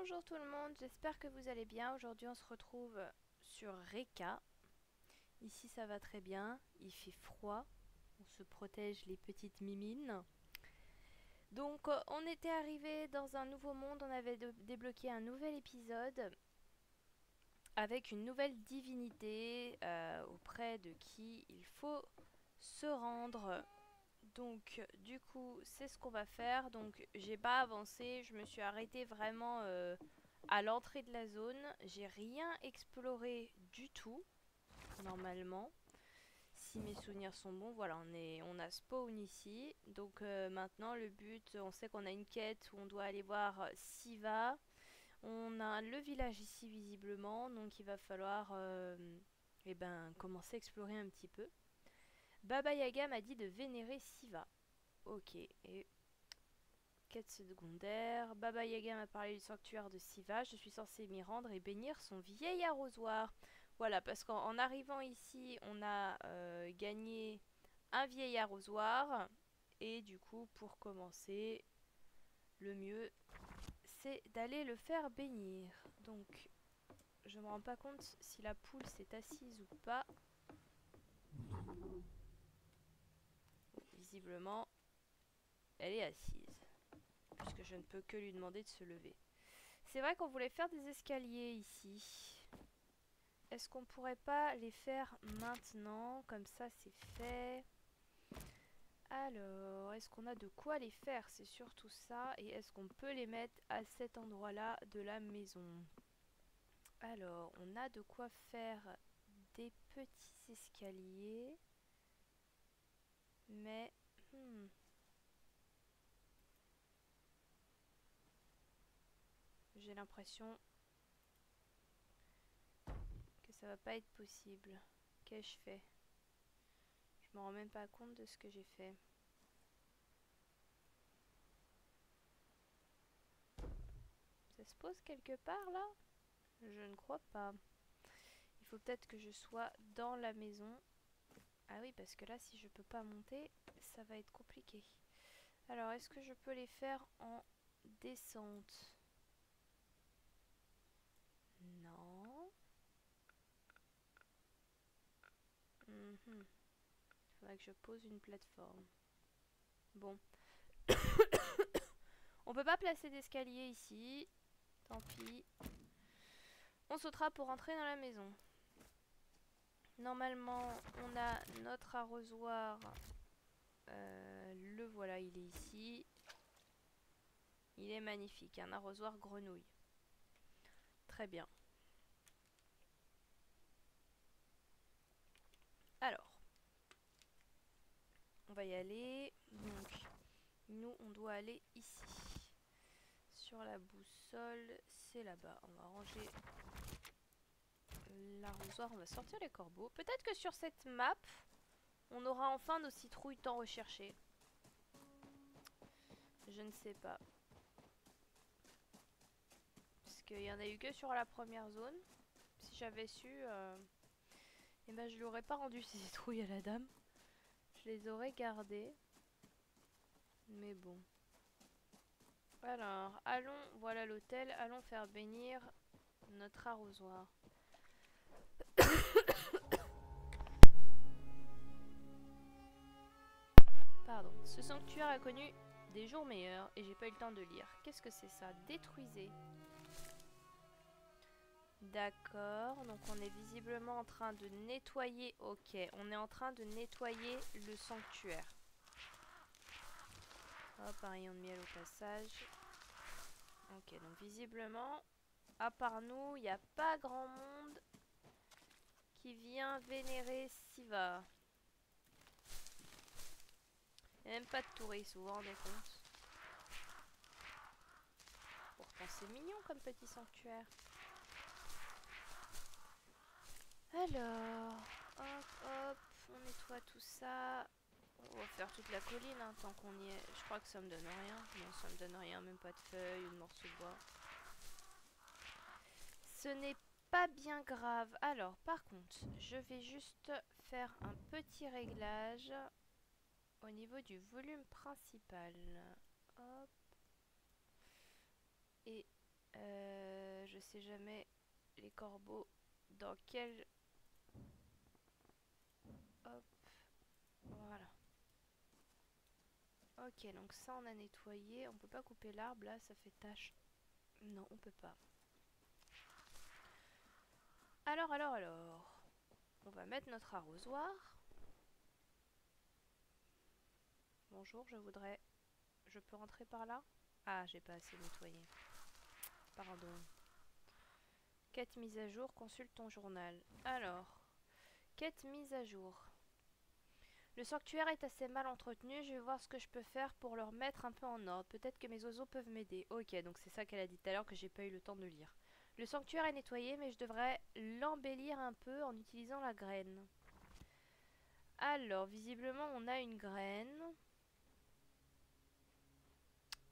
Bonjour tout le monde, j'espère que vous allez bien. Aujourd'hui on se retrouve sur Reka. Ici ça va très bien, il fait froid, on se protège les petites mimines. Donc on était arrivé dans un nouveau monde, on avait débloqué un nouvel épisode avec une nouvelle divinité auprès de qui il faut se rendre. Donc du coup c'est ce qu'on va faire. Donc j'ai pas avancé, je me suis arrêtée vraiment à l'entrée de la zone. J'ai rien exploré du tout normalement. Si mes souvenirs sont bons, voilà, on a spawn ici. Donc maintenant le but, on sait qu'on a une quête où on doit aller voir Siva. On a le village ici visiblement, donc il va falloir commencer à explorer un petit peu. Baba Yaga m'a dit de vénérer Siva. Ok, et quête secondaire. Baba Yaga m'a parlé du sanctuaire de Siva. Je suis censée m'y rendre et bénir son vieil arrosoir. Voilà, parce qu'en arrivant ici, on a gagné un vieil arrosoir. Et du coup, pour commencer, le mieux, c'est d'aller le faire bénir. Donc, je me rends pas compte si la poule s'est assise ou pas. Visiblement, elle est assise, puisque je ne peux que lui demander de se lever. C'est vrai qu'on voulait faire des escaliers ici. Est-ce qu'on pourrait pas les faire maintenant? Comme ça, c'est fait. Alors, est-ce qu'on a de quoi les faire? C'est surtout ça. Et est-ce qu'on peut les mettre à cet endroit-là de la maison? Alors, on a de quoi faire des petits escaliers. Mais... j'ai l'impression que ça va pas être possible. Qu'ai-je fait? Je me rends même pas compte de ce que j'ai fait. Ça se pose quelque part là? Je ne crois pas. Il faut peut-être que je sois dans la maison. Ah oui, parce que là, si je peux pas monter, ça va être compliqué. Alors, est-ce que je peux les faire en descente? Non. Il faudrait que je pose une plateforme. Bon. On peut pas placer d'escalier ici. Tant pis. On sautera pour entrer dans la maison. Normalement, on a notre arrosoir. Le voilà, il est ici. Il est magnifique, un arrosoir grenouille. Très bien. Alors, on va y aller. Donc, nous, on doit aller ici. Sur la boussole, c'est là-bas. On va ranger l'arrosoir, on va sortir les corbeaux. Peut-être que sur cette map, on aura enfin nos citrouilles tant recherchées. Je ne sais pas. Parce qu'il y en a eu que sur la première zone. Si j'avais su, eh ben je lui aurais pas rendu ces citrouilles à la dame. Je les aurais gardées. Mais bon. Alors, allons, voilà l'hôtel, allons faire bénir notre arrosoir. Pardon. Ce sanctuaire a connu des jours meilleurs et j'ai pas eu le temps de lire. Qu'est-ce que c'est ça? Détruisez. D'accord, donc on est visiblement en train de nettoyer. Ok, on est en train de nettoyer le sanctuaire. Hop, un rayon de miel au passage. Ok, donc visiblement, à part nous, il n'y a pas grand monde qui vient vénérer Siva. Il n'y a même pas de touristes, vous vous rendez compte? Pourtant c'est mignon comme petit sanctuaire. Alors, hop hop, on nettoie tout ça. On va faire toute la colline hein, tant qu'on y est. Je crois que ça me donne rien. Non, ça me donne rien, même pas de feuilles ou de morceaux de bois. Ce n'est pas bien grave. Alors, par contre, je vais juste faire un petit réglage au niveau du volume principal. Hop. Et sais jamais les corbeaux dans quel... Hop, voilà. Ok, donc ça on a nettoyé. On peut pas couper l'arbre là, ça fait tache. Non, on peut pas. Alors. On va mettre notre arrosoir. Bonjour, je peux rentrer par là? Ah, j'ai pas assez nettoyé. Pardon. Quête mise à jour, consulte ton journal. Alors, quête mise à jour. Le sanctuaire est assez mal entretenu, je vais voir ce que je peux faire pour le remettre un peu en ordre. Peut-être que mes oiseaux peuvent m'aider. Ok, donc c'est ça qu'elle a dit tout à l'heure que j'ai pas eu le temps de lire. Le sanctuaire est nettoyé, mais je devrais l'embellir un peu en utilisant la graine. Alors, visiblement, on a une graine.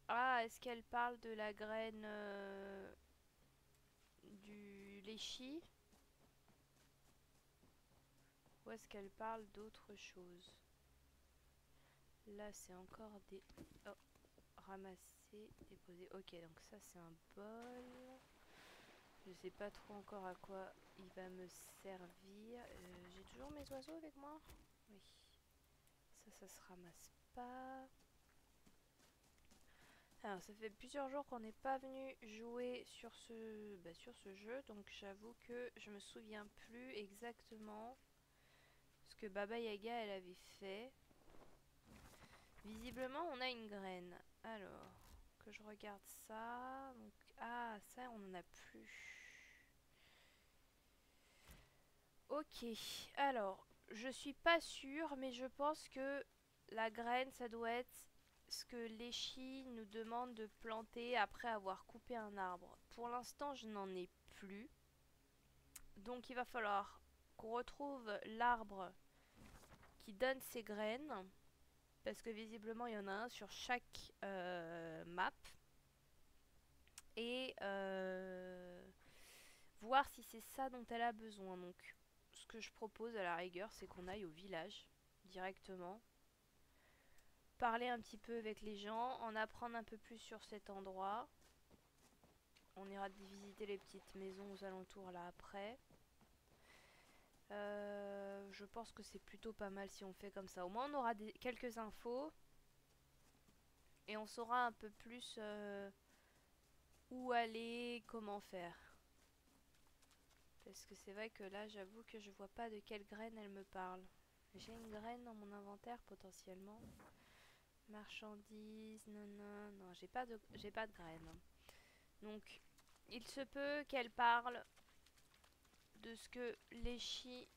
Ah, est-ce qu'elle parle de la graine du léchi? Ou est-ce qu'elle parle d'autre chose? Là, c'est encore des... Oh, ramasser, déposer. Ok, donc ça, c'est un bol. Je sais pas trop encore à quoi il va me servir. J'ai toujours mes oiseaux avec moi? Oui. Ça se ramasse pas. Alors, ça fait plusieurs jours qu'on n'est pas venu jouer sur sur ce jeu, donc j'avoue que je me souviens plus exactement ce que Baba Yaga elle avait fait. Visiblement, on a une graine. Alors, que je regarde ça. Donc, ah, ça, on n'en a plus. Ok, alors, je suis pas sûre, mais je pense que la graine, ça doit être ce que Léchi nous demande de planter après avoir coupé un arbre. Pour l'instant, je n'en ai plus. Donc, il va falloir qu'on retrouve l'arbre qui donne ses graines. Parce que visiblement, il y en a un sur chaque map. Et voir si c'est ça dont elle a besoin. Donc, ce que je propose à la rigueur, c'est qu'on aille au village directement. Parler un petit peu avec les gens, en apprendre un peu plus sur cet endroit. On ira visiter les petites maisons aux alentours là après. Je pense que c'est plutôt pas mal si on fait comme ça. Au moins on aura quelques infos. Et on saura un peu plus où aller, comment faire. Parce que c'est vrai que là j'avoue que je vois pas de quelle graine elle me parle. J'ai une graine dans mon inventaire potentiellement. Marchandises, non, j'ai pas de graines. Donc, il se peut qu'elle parle de ce que Léchi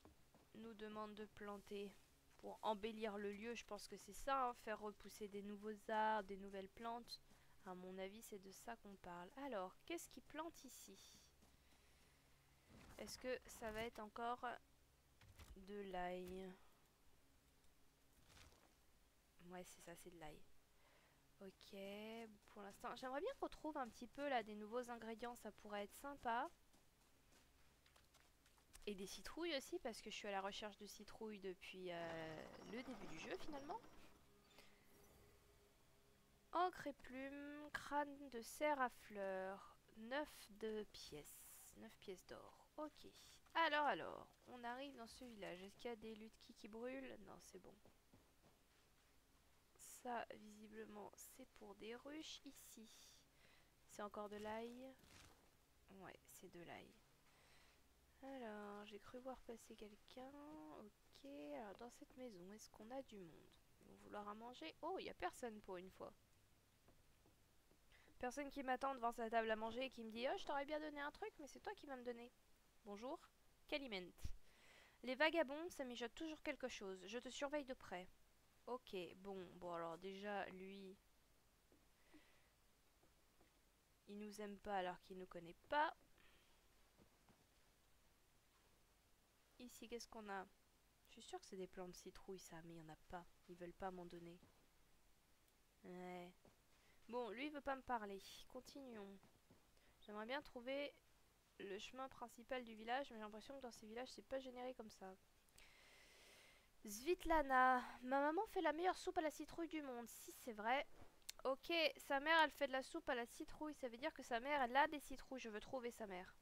nous demande de planter pour embellir le lieu. Je pense que c'est ça, hein, faire repousser des nouveaux arbres, des nouvelles plantes. À mon avis, c'est de ça qu'on parle. Alors, qu'est-ce qui plante ici? Est-ce que ça va être encore de l'ail? Ouais, c'est ça, c'est de l'ail. Ok, pour l'instant, j'aimerais bien qu'on trouve un petit peu là des nouveaux ingrédients, ça pourrait être sympa. Et des citrouilles aussi, parce que je suis à la recherche de citrouilles depuis le début du jeu finalement. Encre et plume, crâne de cerf à fleurs, 9 pièces d'or. Ok. Alors, on arrive dans ce village. Est-ce qu'il y a des lutki qui brûlent? Non, c'est bon. Ça, visiblement, c'est pour des ruches. Ici, c'est encore de l'ail. Ouais, c'est de l'ail. Alors, j'ai cru voir passer quelqu'un. Ok, alors dans cette maison, est-ce qu'on a du monde? Ils vont vouloir à manger. Oh, il n'y a personne pour une fois. Personne qui m'attend devant sa table à manger et qui me dit « Oh, je t'aurais bien donné un truc, mais c'est toi qui vas me donner. » Bonjour. Caliment. Les vagabonds, ça mijote toujours quelque chose. Je te surveille de près. Ok, bon alors déjà, lui... Il nous aime pas alors qu'il nous connaît pas. Ici, qu'est-ce qu'on a? Je suis sûre que c'est des plantes de citrouille ça, mais il n'y en a pas. Ils veulent pas m'en donner. Ouais. Bon, lui il veut pas me parler. Continuons. J'aimerais bien trouver le chemin principal du village, mais j'ai l'impression que dans ces villages c'est pas généré comme ça. Svitlana, ma maman fait la meilleure soupe à la citrouille du monde. Si c'est vrai. Ok, sa mère elle fait de la soupe à la citrouille. Ça veut dire que sa mère elle a des citrouilles. Je veux trouver sa mère.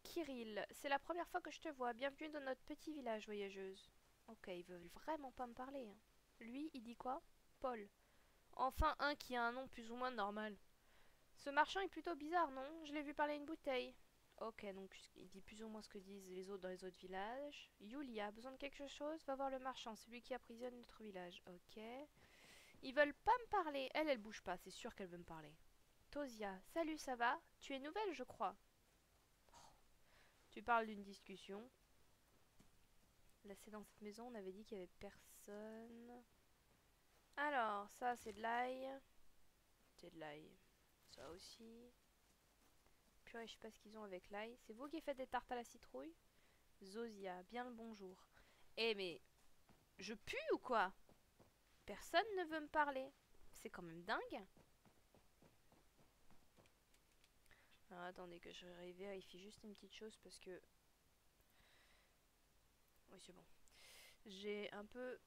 Kirill, c'est la première fois que je te vois. Bienvenue dans notre petit village, voyageuse. Ok, ils veulent vraiment pas me parler, hein. Lui, il dit quoi? Paul. Enfin un qui a un nom plus ou moins normal. Ce marchand est plutôt bizarre, non? Je l'ai vu parler une bouteille. Ok, donc il dit plus ou moins ce que disent les autres dans les autres villages. Yulia, besoin de quelque chose? Va voir le marchand, celui qui aprisionne notre village. Ok. Ils veulent pas me parler. Elle bouge pas, c'est sûr qu'elle veut me parler. Tosia, salut, ça va? Tu es nouvelle, je crois. Tu parles d'une discussion. Là, c'est dans cette maison, on avait dit qu'il y avait personne. Alors, ça, c'est de l'ail. C'est de l'ail. Ça aussi. Purée, je sais pas ce qu'ils ont avec l'ail. C'est vous qui faites des tartes à la citrouille? Zosia, bien le bonjour. Eh mais, je pue ou quoi? Personne ne veut me parler. C'est quand même dingue. Alors attendez que je vérifie juste une petite chose parce que... Oui, c'est bon. J'ai un peu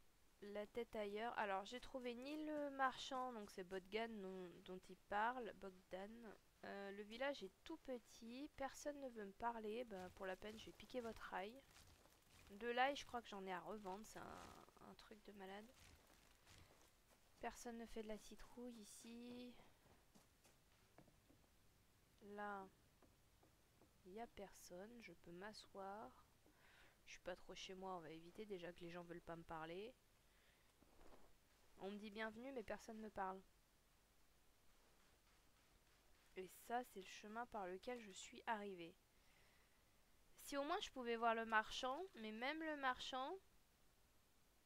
la tête ailleurs. Alors, j'ai trouvé ni le marchand, donc c'est Bogdan dont il parle. Bogdan. Le village est tout petit. Personne ne veut me parler. Bah, pour la peine, je vais piquer votre ail. De l'ail, je crois que j'en ai à revendre. C'est un truc de malade. Personne ne fait de la citrouille ici. Là, il n'y a personne. Je peux m'asseoir. Je suis pas trop chez moi. On va éviter déjà que les gens veulent pas me parler. On me dit bienvenue, mais personne ne me parle. Et ça, c'est le chemin par lequel je suis arrivée. Si au moins je pouvais voir le marchand, mais même le marchand,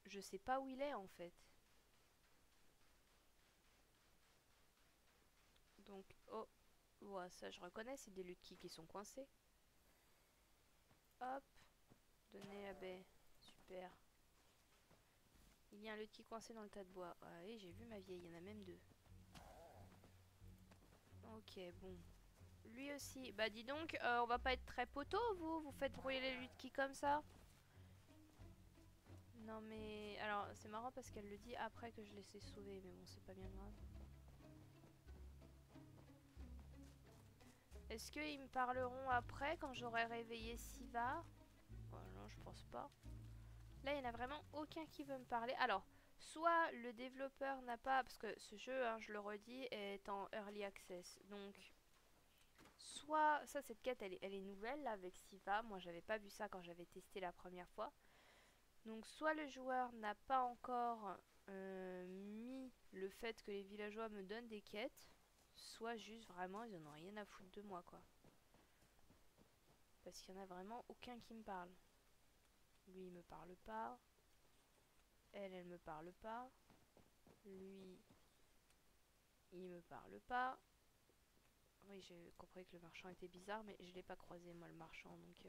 je sais pas où il est en fait. Donc, oh, ouais, ça je reconnais, c'est des Lucky qui sont coincés. Hop, donner la baie, super. Il y a un Lucky coincé dans le tas de bois. Ouais, j'ai vu ma vieille, il y en a même deux. Ok, bon. Lui aussi. Bah dis donc, on va pas être très poteau, vous? Vous faites brouiller les Lucky comme ça? Non mais... Alors, c'est marrant parce qu'elle le dit après que je les ai sauvés, mais bon, c'est pas bien grave. Est-ce qu'ils me parleront après quand j'aurai réveillé Siva? Non, je pense pas. Là, il n'y en a vraiment aucun qui veut me parler. Alors, soit le développeur n'a pas... Parce que ce jeu, hein, je le redis, est en early access. Donc, soit... Ça, cette quête, elle est nouvelle, là, avec Siva. Moi, j'avais pas vu ça quand j'avais testé la première fois. Donc, soit le joueur n'a pas encore mis le fait que les villageois me donnent des quêtes, soit juste vraiment, ils en ont rien à foutre de moi, quoi. Parce qu'il y en a vraiment aucun qui me parle. Lui, il me parle pas. Elle me parle pas. Lui, il me parle pas. Oui, j'ai compris que le marchand était bizarre, mais je l'ai pas croisé, moi, le marchand. Donc,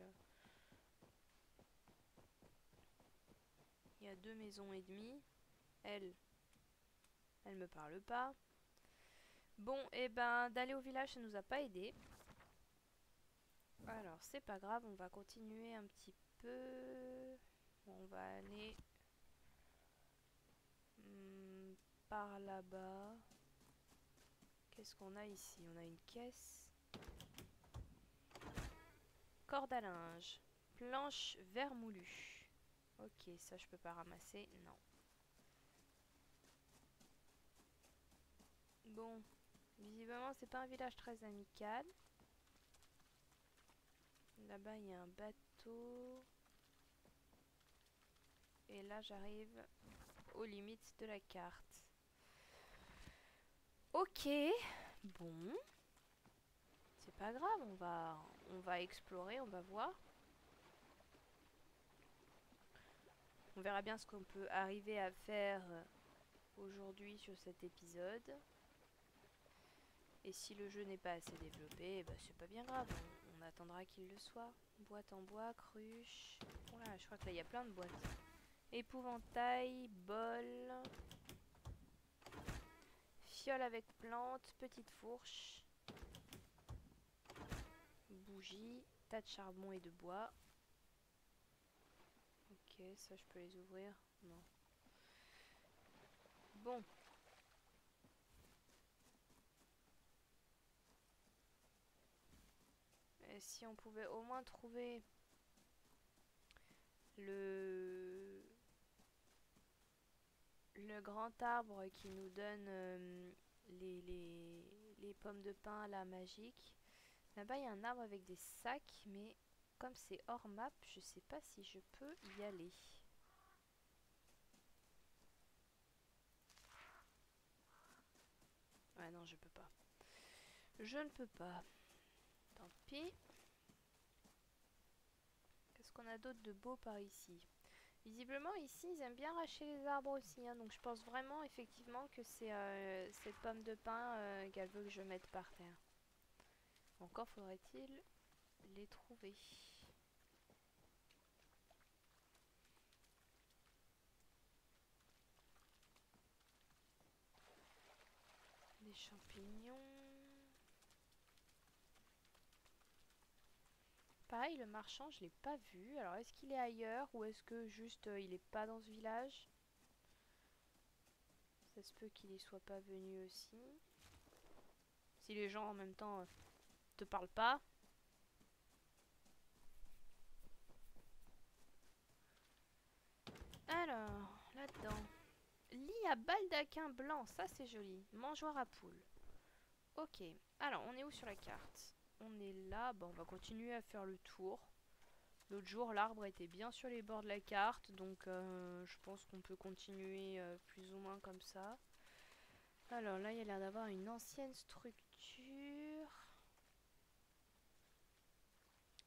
il y a 2 maisons et demie. Elle me parle pas. Bon, et ben, d'aller au village, ça nous a pas aidé. Alors, c'est pas grave, on va continuer un petit peu. On va aller par là-bas. Qu'est-ce qu'on a ici? On a une caisse. Corde à linge. Planche vermoulue. Ok, ça je peux pas ramasser. Non. Bon. Visiblement, c'est pas un village très amical. Là-bas, il y a un bateau. Et là, j'arrive aux limites de la carte. Ok. Bon. C'est pas grave, on va explorer, on va voir. On verra bien ce qu'on peut arriver à faire aujourd'hui sur cet épisode. Et si le jeu n'est pas assez développé, bah c'est pas bien grave, on attendra qu'il le soit. Boîte en bois, cruche. Voilà, je crois que là il y a plein de boîtes. Épouvantail, bol. Fiole avec plante, petite fourche. Bougie, tas de charbon et de bois. Ok, ça je peux les ouvrir. Non. Bon. Et si on pouvait au moins trouver le grand arbre qui nous donne les pommes de pin là magiques. Là-bas il y a un arbre avec des sacs, mais comme c'est hors map, je sais pas si je peux y aller. Ouais non, je peux pas. Je ne peux pas. Tant pis. Qu'est-ce qu'on a d'autre de beau par ici? Visiblement ici ils aiment bien arracher les arbres aussi, hein, donc je pense vraiment effectivement que c'est cette pomme de pin qu'elle veut que je mette par terre. Encore faudrait-il les trouver. Des champignons. Pareil, le marchand, je l'ai pas vu. Alors, est-ce qu'il est ailleurs ou est-ce que juste il est pas dans ce village? Ça se peut qu'il y soit pas venu aussi. Si les gens en même temps te parlent pas. Alors, là-dedans. Lit à baldaquin blanc, ça c'est joli. Mangeoire à poule. Ok, alors on est où sur la carte? On est là, bon on va continuer à faire le tour. L'autre jour l'arbre était bien sur les bords de la carte, donc je pense qu'on peut continuer plus ou moins comme ça. Alors là il y a l'air d'avoir une ancienne structure.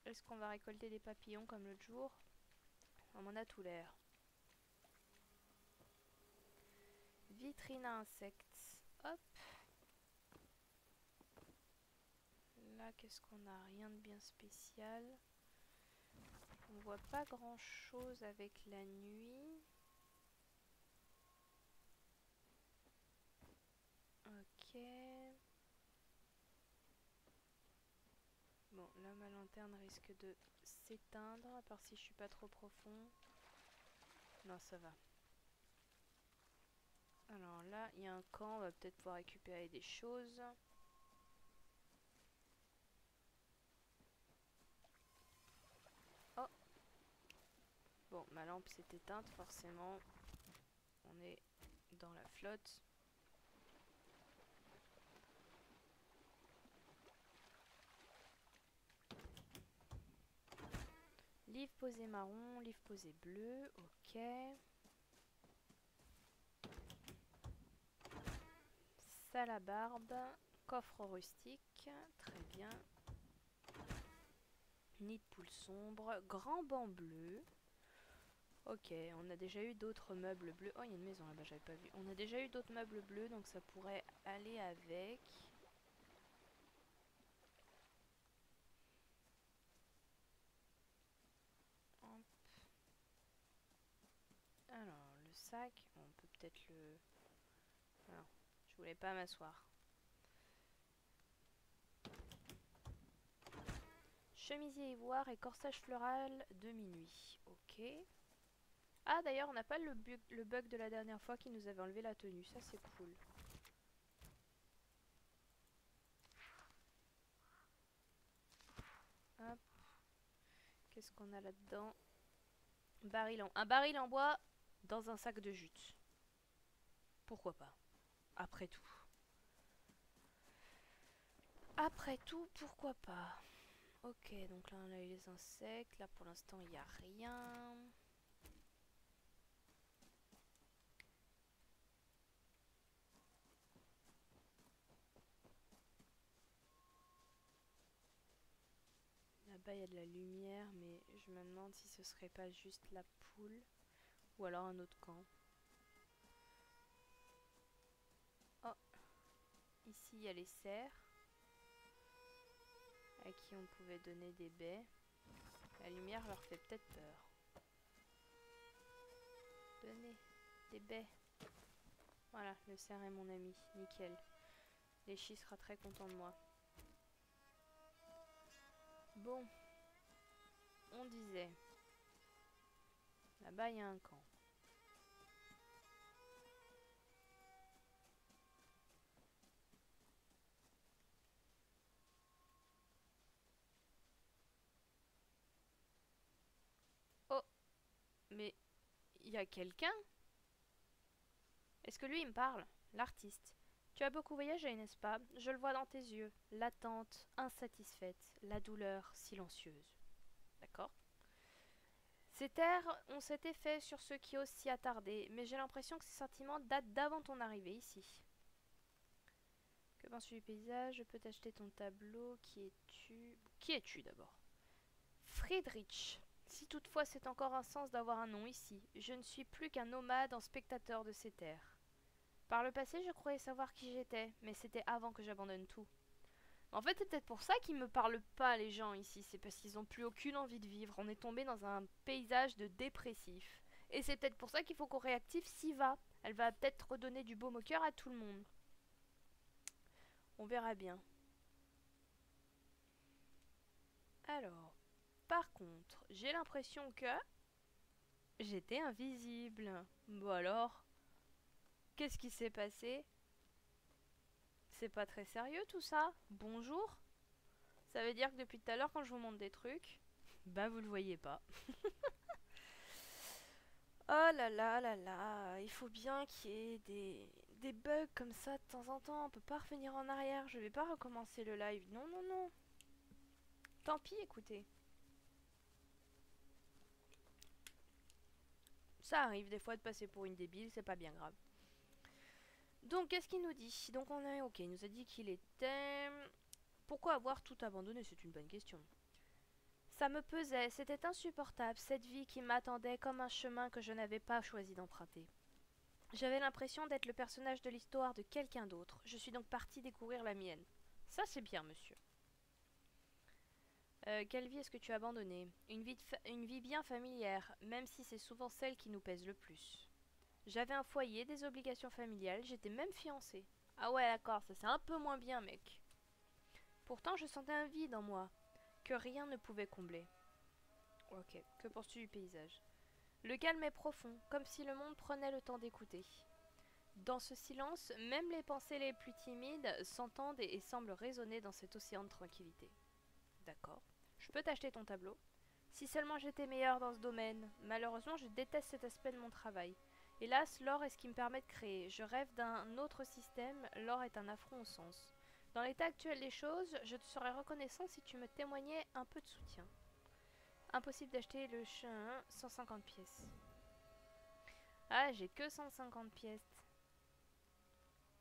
Est-ce qu'on va récolter des papillons comme l'autre jour? On m'en a tout l'air. Vitrine à insectes. Hop. Là qu'est-ce qu'on a? Rien de bien spécial. On voit pas grand chose avec la nuit. Ok. Bon, là ma lanterne risque de s'éteindre, à part si je suis pas trop profond. Non, ça va. Alors là, il y a un camp, on va peut-être pouvoir récupérer des choses. Oh! Bon, ma lampe s'est éteinte, forcément. On est dans la flotte. Livre posé marron, livre posé bleu, ok. Salabarbe, coffre rustique, très bien. Nid de poule sombre, grand banc bleu. Ok, on a déjà eu d'autres meubles bleus. Oh, il y a une maison là-bas, j'avais pas vu. On a déjà eu d'autres meubles bleus, donc ça pourrait aller avec. Hop. Alors, le sac, on peut peut-être le... Non, je voulais pas m'asseoir. Chemisier ivoire et corsage floral de minuit. Ok. Ah, d'ailleurs, on n'a pas le bug de la dernière fois qui nous avait enlevé la tenue. Ça, c'est cool. Hop. Qu'est-ce qu'on a là-dedans? Un baril en bois dans un sac de jute. Pourquoi pas? Après tout. Après tout, pourquoi pas? Ok, donc là on a eu les insectes. Là pour l'instant il n'y a rien. Là-bas il y a de la lumière, mais je me demande si ce serait pas juste la poule. Ou alors un autre camp. Oh, ici il y a les cerfs. À qui on pouvait donner des baies. La lumière leur fait peut-être peur. Donnez des baies. Voilà, le cerf est mon ami. Nickel. Léchi sera très content de moi. Bon. On disait. Là-bas, il y a un camp. Mais il y a quelqu'un? Est-ce que lui il me parle? L'artiste. Tu as beaucoup voyagé, n'est-ce pas? Je le vois dans tes yeux. L'attente, insatisfaite, la douleur silencieuse. D'accord? Ces terres ont cet effet sur ceux qui osent s'y attarder, mais j'ai l'impression que ces sentiments datent d'avant ton arrivée ici. Que penses-tu du paysage? Je peux t'acheter ton tableau. Qui es-tu? Qui es-tu d'abord? Friedrich. Si toutefois c'est encore un sens d'avoir un nom ici, je ne suis plus qu'un nomade en spectateur de ces terres. Par le passé, je croyais savoir qui j'étais, mais c'était avant que j'abandonne tout. En fait, c'est peut-être pour ça qu'ils me parlent pas, les gens ici. C'est parce qu'ils n'ont plus aucune envie de vivre. On est tombé dans un paysage de dépressifs. Et c'est peut-être pour ça qu'il faut qu'on réactive Siva. Elle va peut-être redonner du baume au cœur à tout le monde. On verra bien. Alors, par contre, j'ai l'impression que j'étais invisible. Bon alors, qu'est-ce qui s'est passé? C'est pas très sérieux tout ça? Bonjour? Ça veut dire que depuis tout à l'heure quand je vous montre des trucs, bah vous le voyez pas. Oh là là là là, il faut bien qu'il y ait des bugs comme ça de temps en temps. On peut pas revenir en arrière, je vais pas recommencer le live. Non, non, non. Tant pis, écoutez. Ça arrive des fois de passer pour une débile, c'est pas bien grave. Donc, qu'est-ce qu'il nous dit? Donc, on est ok. Il nous a dit qu'il était. Pourquoi avoir tout abandonné? C'est une bonne question. Ça me pesait, c'était insupportable, cette vie qui m'attendait comme un chemin que je n'avais pas choisi d'emprunter. J'avais l'impression d'être le personnage de l'histoire de quelqu'un d'autre. Je suis donc partie découvrir la mienne. Ça, c'est bien, monsieur. Quelle vie est-ce que tu as abandonnée? Une vie bien familière, même si c'est souvent celle qui nous pèse le plus. J'avais un foyer, des obligations familiales, j'étais même fiancée. Ah ouais, d'accord, ça c'est un peu moins bien, mec. Pourtant, je sentais un vide en moi, que rien ne pouvait combler. Ok, que penses-tu du paysage? Le calme est profond, comme si le monde prenait le temps d'écouter. Dans ce silence, même les pensées les plus timides s'entendent et semblent résonner dans cet océan de tranquillité. D'accord. Je peux t'acheter ton tableau? Si seulement j'étais meilleure dans ce domaine. Malheureusement, je déteste cet aspect de mon travail. Hélas, l'or est ce qui me permet de créer. Je rêve d'un autre système, l'or est un affront au sens. Dans l'état actuel des choses, je te serais reconnaissant si tu me témoignais un peu de soutien. Impossible d'acheter le chien, 150 pièces. Ah, j'ai que 150 pièces.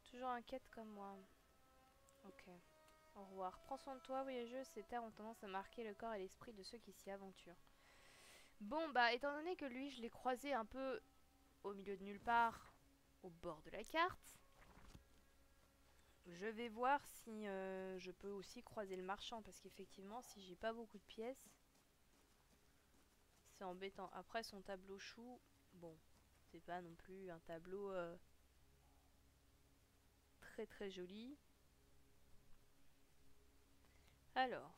Toujours inquiète comme moi. Ok. Au revoir. Prends soin de toi, voyageuse. Ces terres ont tendance à marquer le corps et l'esprit de ceux qui s'y aventurent. Bon, bah, étant donné que lui, je l'ai croisé un peu au milieu de nulle part, au bord de la carte, je vais voir si je peux aussi croiser le marchand. Parce qu'effectivement, si j'ai pas beaucoup de pièces, c'est embêtant. Après, son tableau chou, bon, c'est pas non plus un tableau très très joli. Alors.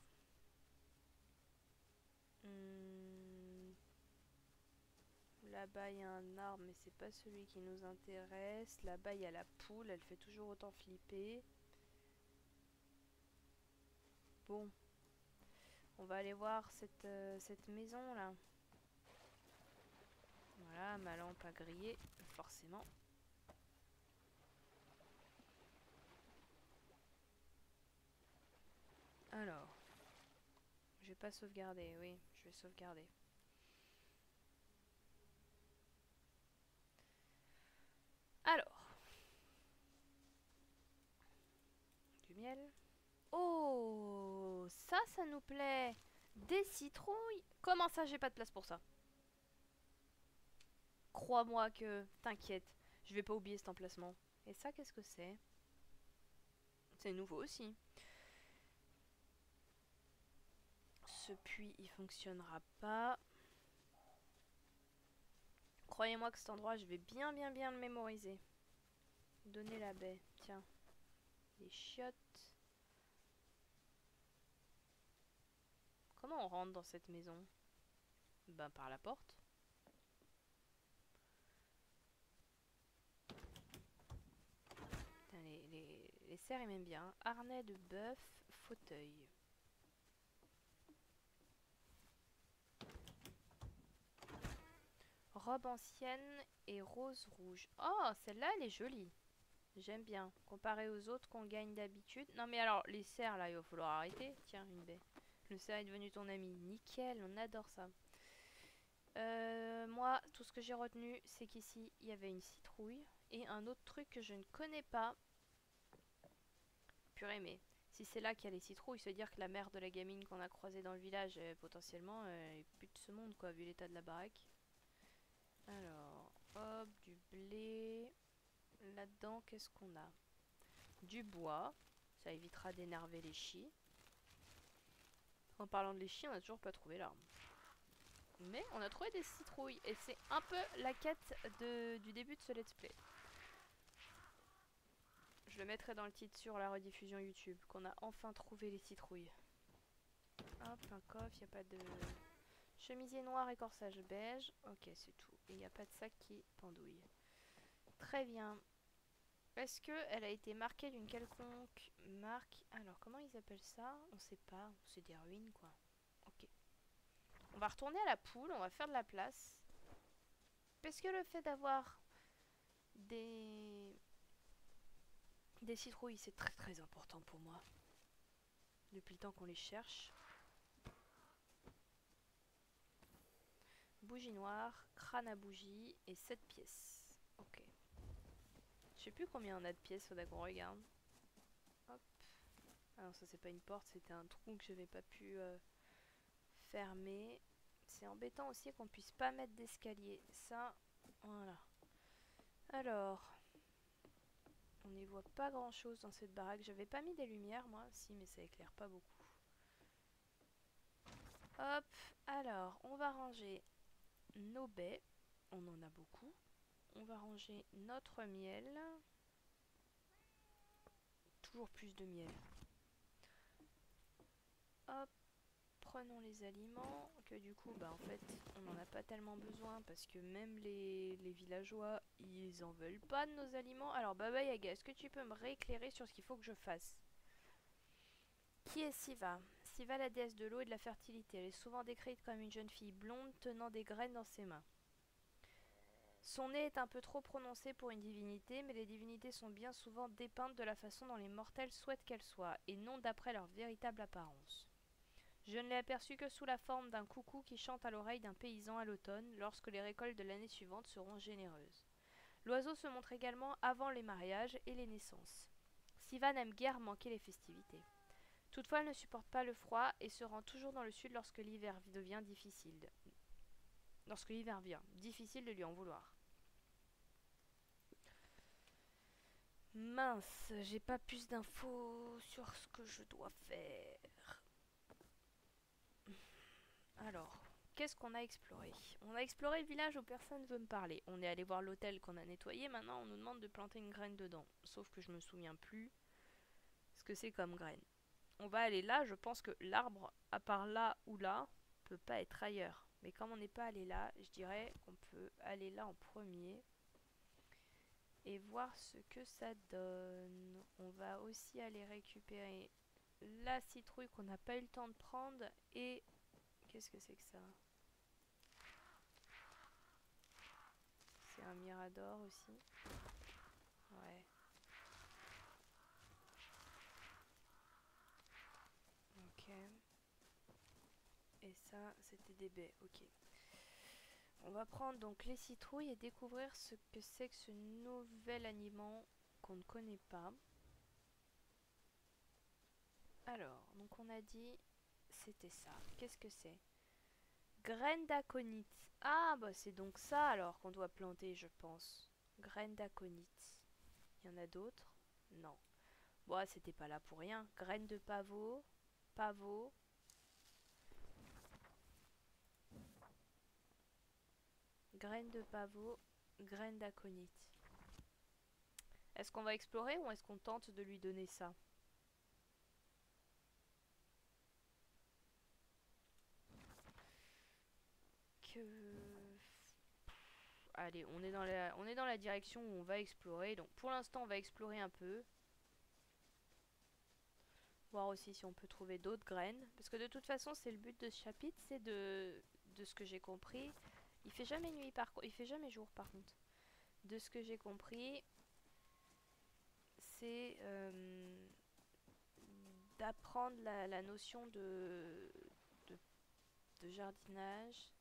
Là-bas, il y a un arbre, mais c'est pas celui qui nous intéresse. Là-bas, il y a la poule, elle fait toujours autant flipper. Bon, on va aller voir cette maison-là. Voilà, ma lampe a grillé, forcément. Alors, je vais pas sauvegarder, oui, je vais sauvegarder. Alors, du miel. Oh, ça nous plaît. Des citrouilles. Comment ça, j'ai pas de place pour ça? Crois-moi que, t'inquiète, je vais pas oublier cet emplacement. Et ça, qu'est-ce que c'est? C'est nouveau aussi. Ce puits, il fonctionnera pas. Croyez-moi que cet endroit, je vais bien le mémoriser. Donner la baie. Tiens. Les chiottes. Comment on rentre dans cette maison? Ben par la porte. Putain, les cerfs ils m'aiment bien. Harnais de bœuf, fauteuil. Robe ancienne et rose rouge. Oh, celle-là, elle est jolie. J'aime bien. Comparé aux autres qu'on gagne d'habitude. Non mais alors, les cerfs là, il va falloir arrêter. Tiens, une baie. Le cerf est devenu ton ami. Nickel, on adore ça. Moi, tout ce que j'ai retenu, c'est qu'ici, il y avait une citrouille. Et un autre truc que je ne connais pas. Purée, mais si c'est là qu'il y a les citrouilles, ça veut dire que la mère de la gamine qu'on a croisée dans le village, potentiellement, est plus de ce monde, quoi, vu l'état de la baraque. Alors, hop, du blé. Là-dedans, qu'est-ce qu'on a? Du bois. Ça évitera d'énerver les chis. En parlant de les chis, on n'a toujours pas trouvé l'arme. Mais on a trouvé des citrouilles. Et c'est un peu la quête du début de ce let's play. Je le mettrai dans le titre sur la rediffusion YouTube. Qu'on a enfin trouvé les citrouilles. Hop, un coffre, il n'y a pas de... Chemisier noir et corsage beige. Ok, c'est tout. Et il n'y a pas de sac qui pendouille. Très bien. Est-ce qu'elle a été marquée d'une quelconque marque? Alors, comment ils appellent ça? On sait pas. C'est des ruines, quoi. Ok. On va retourner à la poule. On va faire de la place. Parce que le fait d'avoir des... des citrouilles, c'est très très important pour moi. Depuis le temps qu'on les cherche. Bougie noire, crâne à bougie et 7 pièces. Ok. Je sais plus combien on a de pièces, faudra qu'on regarde. Hop. Ah non, ça c'est pas une porte, c'était un trou que j'avais pas pu fermer. C'est embêtant aussi qu'on puisse pas mettre d'escalier. Ça, voilà. Alors, on n'y voit pas grand chose dans cette baraque. J'avais pas mis des lumières moi, si, mais ça éclaire pas beaucoup. Hop, alors, on va ranger nos baies. On en a beaucoup. On va ranger notre miel. Toujours plus de miel. Hop, prenons les aliments, que du coup, bah en fait, on n'en a pas tellement besoin parce que même les villageois, ils en veulent pas de nos aliments. Alors, Baba Yaga, est-ce que tu peux me rééclairer sur ce qu'il faut que je fasse? Qui est Siva? Siva, la déesse de l'eau et de la fertilité. Elle est souvent décrite comme une jeune fille blonde tenant des graines dans ses mains. Son nez est un peu trop prononcé pour une divinité, mais les divinités sont bien souvent dépeintes de la façon dont les mortels souhaitent qu'elles soient, et non d'après leur véritable apparence. Je ne l'ai aperçu que sous la forme d'un coucou qui chante à l'oreille d'un paysan à l'automne, lorsque les récoltes de l'année suivante seront généreuses. L'oiseau se montre également avant les mariages et les naissances. Siva n'aime guère manquer les festivités. Toutefois, elle ne supporte pas le froid et se rend toujours dans le sud lorsque l'hiver devient difficile. Lorsque l'hiver vient, difficile de lui en vouloir. Mince, j'ai pas plus d'infos sur ce que je dois faire. Alors, qu'est-ce qu'on a exploré? On a exploré le village où personne ne veut me parler. On est allé voir l'hôtel qu'on a nettoyé, maintenant on nous demande de planter une graine dedans. Sauf que je me souviens plus ce que c'est comme graine. On va aller là, je pense que l'arbre, à part là ou là, peut pas être ailleurs. Mais comme on n'est pas allé là, je dirais qu'on peut aller là en premier. Et voir ce que ça donne. On va aussi aller récupérer la citrouille qu'on n'a pas eu le temps de prendre. Et... qu'est-ce que c'est que ça? C'est un mirador aussi. Ouais. Ok. Et ça, c'était des baies. Ok. On va prendre donc les citrouilles et découvrir ce que c'est que ce nouvel aliment qu'on ne connaît pas. Alors, donc on a dit c'était ça. Qu'est-ce que c'est? Graines d'aconite. Ah, bah c'est donc ça alors qu'on doit planter, je pense. Graines d'aconite. Il y en a d'autres? Non. Bon, c'était pas là pour rien. Graines de pavot. Pavot. Graines de pavot. Graines d'aconite. Est-ce qu'on va explorer ou est-ce qu'on tente de lui donner ça? Que... Allez, on est dans la direction où on va explorer. Donc pour l'instant, on va explorer un peu. Voir aussi si on peut trouver d'autres graines. Parce que de toute façon, c'est le but de ce chapitre, c'est de ce que j'ai compris. Il fait jamais nuit par contre. Il fait jamais jour par contre. De ce que j'ai compris, c'est d'apprendre la notion de, de jardinage,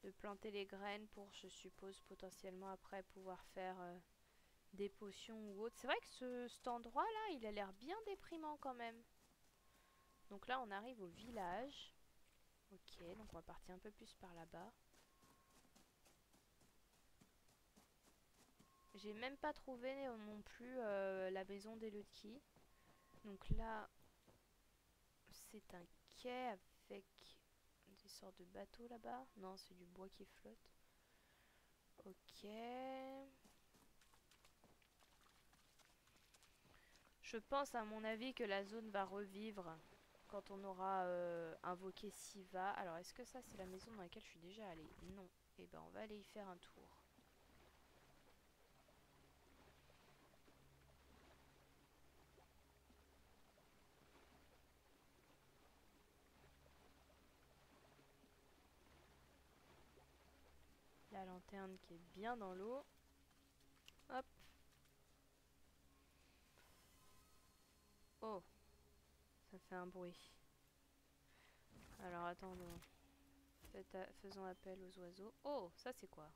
de planter les graines pour, je suppose, potentiellement après pouvoir faire des potions ou autre. C'est vrai que cet endroit-là, il a l'air bien déprimant quand même. Donc là, on arrive au village. Ok, donc on va partir un peu plus par là-bas. J'ai même pas trouvé non plus la maison d'Elodie. Donc là, c'est un quai avec des sortes de bateaux là-bas. Non, c'est du bois qui flotte. Ok. Je pense à mon avis que la zone va revivre quand on aura invoqué Siva. Alors est-ce que ça c'est la maison dans laquelle je suis déjà allée? Non. Eh ben on va aller y faire un tour. La lanterne qui est bien dans l'eau. Hop. Oh. Ça fait un bruit. Alors attendons. Faisons appel aux oiseaux. Oh, ça c'est quoi?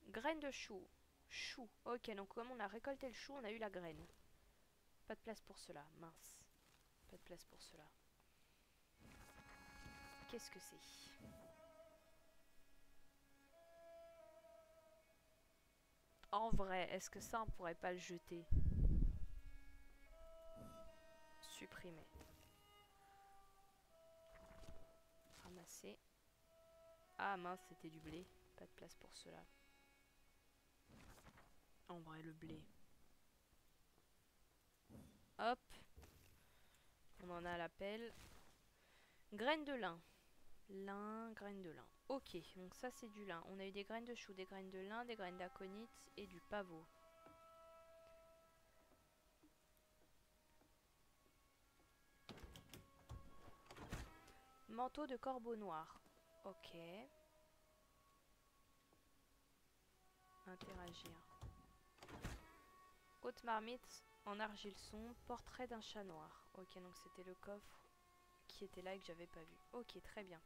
Graine de chou. Chou. Ok, donc comme on a récolté le chou, on a eu la graine. Pas de place pour cela. Mince. Pas de place pour cela. Qu'est-ce que c'est? En vrai, est-ce que ça on pourrait pas le jeter? Supprimer. Ramasser. Ah mince, c'était du blé. Pas de place pour cela. En vrai, le blé. Hop. On en a à l'appel. Graines de lin. Lin, graines de lin. Ok, donc ça c'est du lin. On a eu des graines de chou, des graines de lin, des graines d'aconite et du pavot. Manteau de corbeau noir. Ok. Interagir. Haute marmite en argile sombre. Portrait d'un chat noir. Ok, donc c'était le coffre qui était là et que j'avais pas vu. Ok, très bien.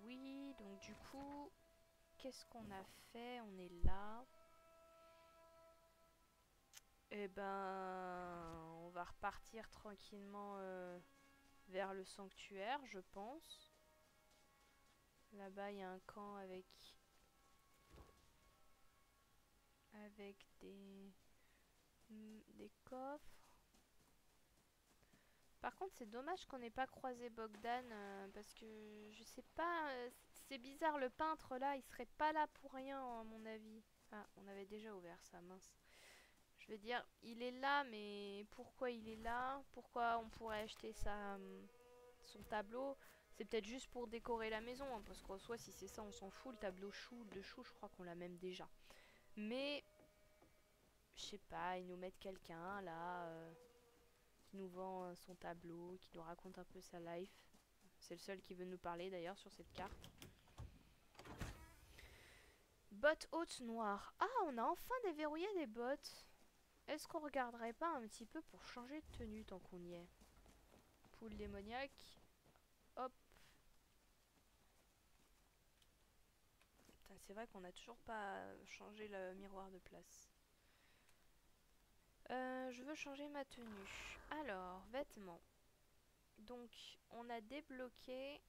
Oui, donc du coup, qu'est-ce qu'on a fait? On est là. Eh ben, on va repartir tranquillement vers le sanctuaire, je pense. Là-bas, il y a un camp avec des coffres. Par contre, c'est dommage qu'on n'ait pas croisé Bogdan parce que je sais pas, c'est bizarre, le peintre là, il serait pas là pour rien à mon avis. Ah, on avait déjà ouvert ça, mince. Je veux dire, il est là, mais pourquoi il est là? Pourquoi on pourrait acheter son tableau? C'est peut-être juste pour décorer la maison, hein, parce qu'en soi, si c'est ça, on s'en fout. Le tableau de chou, je crois qu'on l'a même déjà. Mais, je sais pas, ils nous mettent quelqu'un là, qui nous vend son tableau, qui nous raconte un peu sa life. C'est le seul qui veut nous parler d'ailleurs sur cette carte. Bottes hautes noires. Ah, on a enfin déverrouillé des bottes. Est-ce qu'on regarderait pas un petit peu pour changer de tenue tant qu'on y est? Poule démoniaque. Hop. C'est vrai qu'on n'a toujours pas changé le miroir de place. Je veux changer ma tenue. Alors, vêtements. Donc, on a débloqué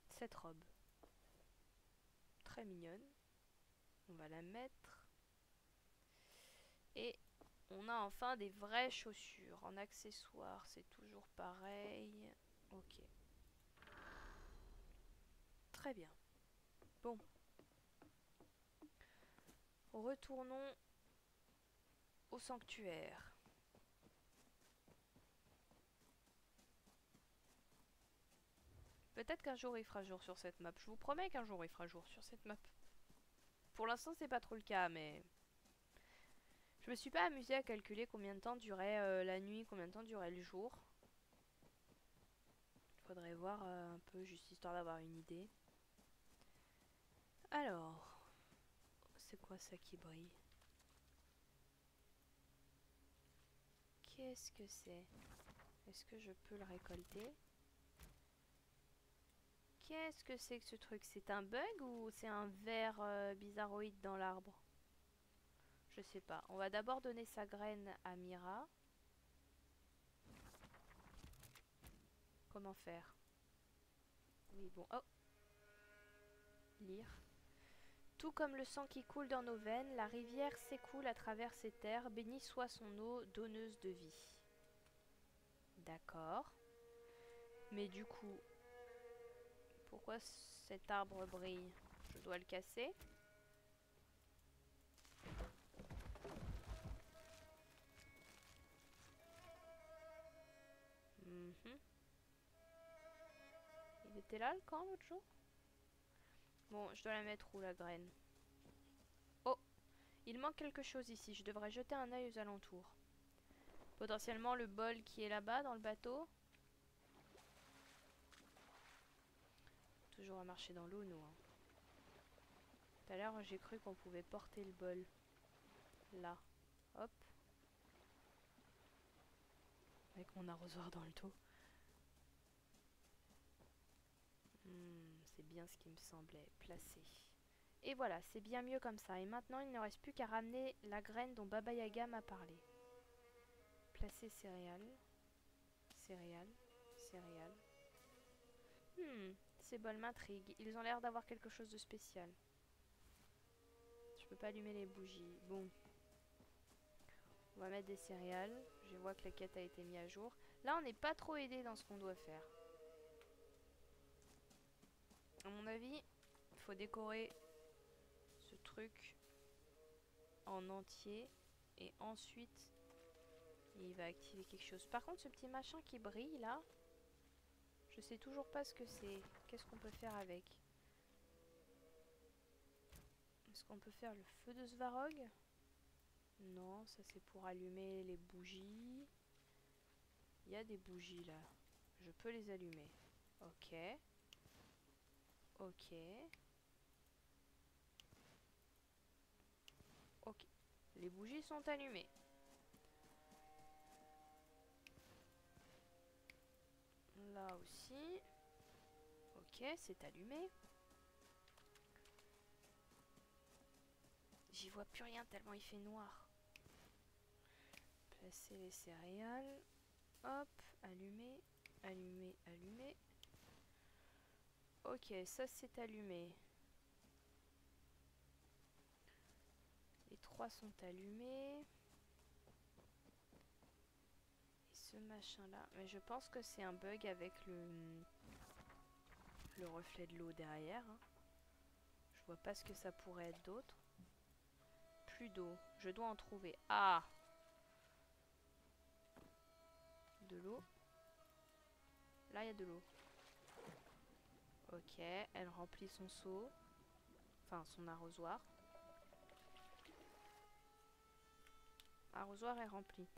cette robe. Très mignonne. On va la mettre. Et on a enfin des vraies chaussures. En accessoires, c'est toujours pareil. Ok. Très bien. Bon. Retournons au sanctuaire. Peut-être qu'un jour il fera jour sur cette map. Je vous promets qu'un jour il fera jour sur cette map. Pour l'instant, c'est pas trop le cas, mais je me suis pas amusée à calculer combien de temps durait la nuit, combien de temps durait le jour. Faudrait voir un peu, juste histoire d'avoir une idée. Alors, c'est quoi ça qui brille? Qu'est-ce que c'est? Est-ce que je peux le récolter? Qu'est-ce que c'est que ce truc? C'est un bug ou c'est un ver bizarroïde dans l'arbre? Je sais pas. On va d'abord donner sa graine à Mira. Comment faire? Oui, bon. Oh! Lire. Tout comme le sang qui coule dans nos veines, la rivière s'écoule à travers ces terres, bénie soit son eau donneuse de vie. D'accord. Mais du coup, pourquoi cet arbre brille? Je dois le casser? Mhm. Il était là le camp l'autre jour? Bon, je dois la mettre où la graine? Oh! Il manque quelque chose ici, je devrais jeter un œil aux alentours. Potentiellement le bol qui est là-bas dans le bateau. Toujours à marcher dans l'eau, nous. Hein. Tout à l'heure, j'ai cru qu'on pouvait porter le bol. Là. Hop. Avec mon arrosoir dans le dos. C'est bien ce qui me semblait. Placé. Et voilà, c'est bien mieux comme ça. Et maintenant, il ne reste plus qu'à ramener la graine dont Baba Yaga m'a parlé. Placer céréales. Céréales. Céréales. Ces bols m'intriguent. Ils ont l'air d'avoir quelque chose de spécial. Je peux pas allumer les bougies. Bon. On va mettre des céréales. Je vois que la quête a été mise à jour. Là, on n'est pas trop aidé dans ce qu'on doit faire. À mon avis, il faut décorer ce truc en entier. Et ensuite, il va activer quelque chose. Par contre, ce petit machin qui brille là, je sais toujours pas ce que c'est. Qu'est-ce qu'on peut faire avec? Est-ce qu'on peut faire le feu de Svarog? Non, ça c'est pour allumer les bougies. Il y a des bougies là. Je peux les allumer. Ok. Ok. Ok. Les bougies sont allumées. Là aussi. Ok, c'est allumé. J'y vois plus rien tellement il fait noir. Placer les céréales. Hop, allumer, allumer, allumer. Ok, ça c'est allumé. Les trois sont allumés. Et ce machin là. Mais je pense que c'est un bug avec le reflet de l'eau derrière. Hein. Je vois pas ce que ça pourrait être d'autre. Plus d'eau. Je dois en trouver. Ah! De l'eau. Là, il y a de l'eau. Ok, elle remplit son seau. Enfin, son arrosoir. Arrosoir est rempli.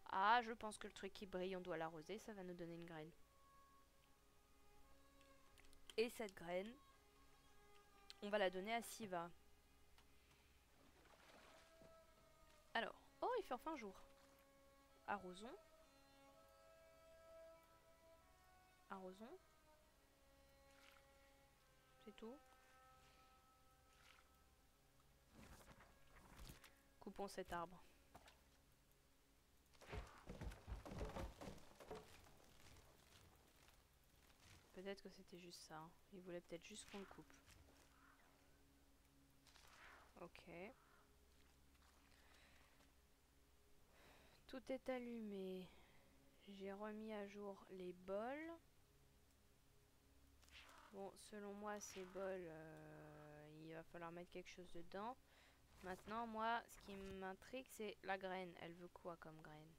Ah, je pense que le truc qui brille, on doit l'arroser. Ça va nous donner une graine. Et cette graine, on va la donner à Siva. Alors, oh, il fait enfin jour. Arrosons. Arrosons. C'est tout. Coupons cet arbre. Peut-être que c'était juste ça. Hein. Il voulait peut-être juste qu'on le coupe. Ok. Tout est allumé. J'ai remis à jour les bols. Bon, selon moi, ces bols, il va falloir mettre quelque chose dedans. Maintenant, moi, ce qui m'intrigue, c'est la graine. Elle veut quoi comme graine?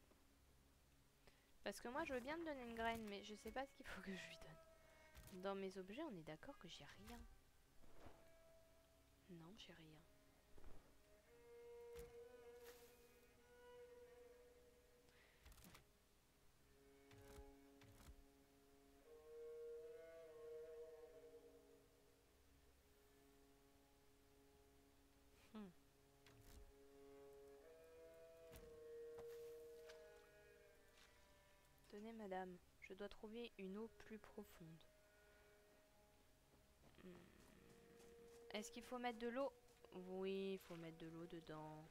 Parce que moi, je veux bien te donner une graine, mais je sais pas ce qu'il faut que je lui donne. Dans mes objets, on est d'accord que j'ai rien. Non, j'ai rien. madame. Je dois trouver une eau plus profonde. Est-ce qu'il faut mettre de l'eau? Oui, il faut mettre de l'eau dedans.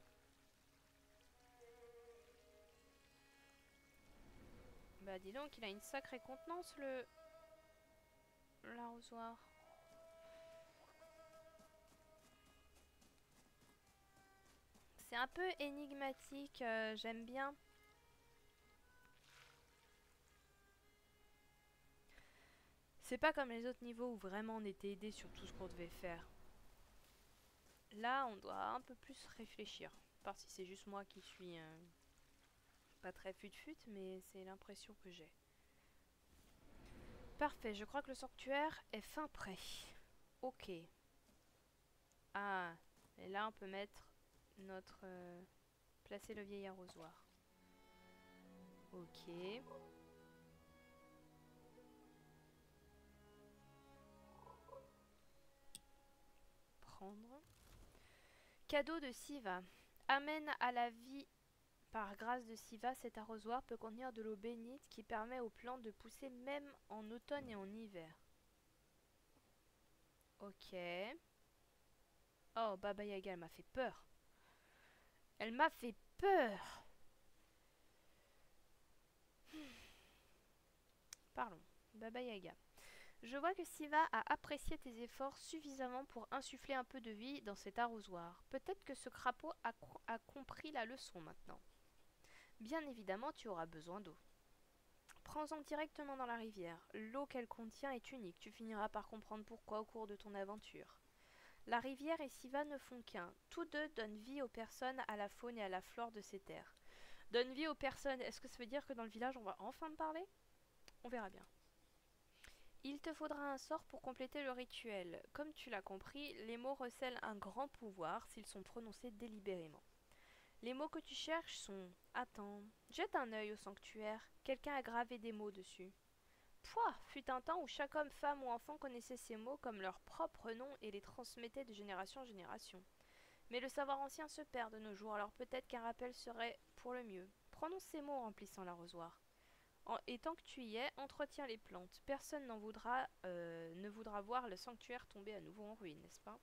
Bah dis donc, il a une sacrée contenance l'arrosoir. C'est un peu énigmatique, j'aime bien. C'est pas comme les autres niveaux où vraiment on était aidé sur tout ce qu'on devait faire. Là, on doit un peu plus réfléchir. À part si c'est juste moi qui suis pas très fut-fut, mais c'est l'impression que j'ai. Parfait, je crois que le sanctuaire est fin prêt. Ok. Ah, et là on peut mettre notre... placer le vieil arrosoir. Ok. Prendre. Cadeau de Siva. Amène à la vie par grâce de Siva, cet arrosoir peut contenir de l'eau bénite qui permet aux plantes de pousser même en automne et en hiver. Ok. Oh, Baba Yaga, elle m'a fait peur. Elle m'a fait peur. Parlons. Baba Yaga. Je vois que Siva a apprécié tes efforts suffisamment pour insuffler un peu de vie dans cet arrosoir. Peut-être que ce crapaud a compris la leçon maintenant. Bien évidemment, tu auras besoin d'eau. Prends-en directement dans la rivière. L'eau qu'elle contient est unique. Tu finiras par comprendre pourquoi au cours de ton aventure. La rivière et Siva ne font qu'un. Tous deux donnent vie aux personnes, à la faune et à la flore de ces terres. Donne vie aux personnes. Est-ce que ça veut dire que dans le village on va enfin parler? On verra bien. Il te faudra un sort pour compléter le rituel. Comme tu l'as compris, les mots recèlent un grand pouvoir s'ils sont prononcés délibérément. Les mots que tu cherches sont... Attends, jette un œil au sanctuaire. Quelqu'un a gravé des mots dessus. Pouah, fut un temps où chaque homme, femme ou enfant connaissait ces mots comme leur propre nom et les transmettait de génération en génération. Mais le savoir ancien se perd de nos jours, alors peut-être qu'un rappel serait pour le mieux. Prononce ces mots en remplissant l'arrosoir. Et tant que tu y es, entretiens les plantes. Personne ne voudra voir le sanctuaire tomber à nouveau en ruine, n'est-ce pas?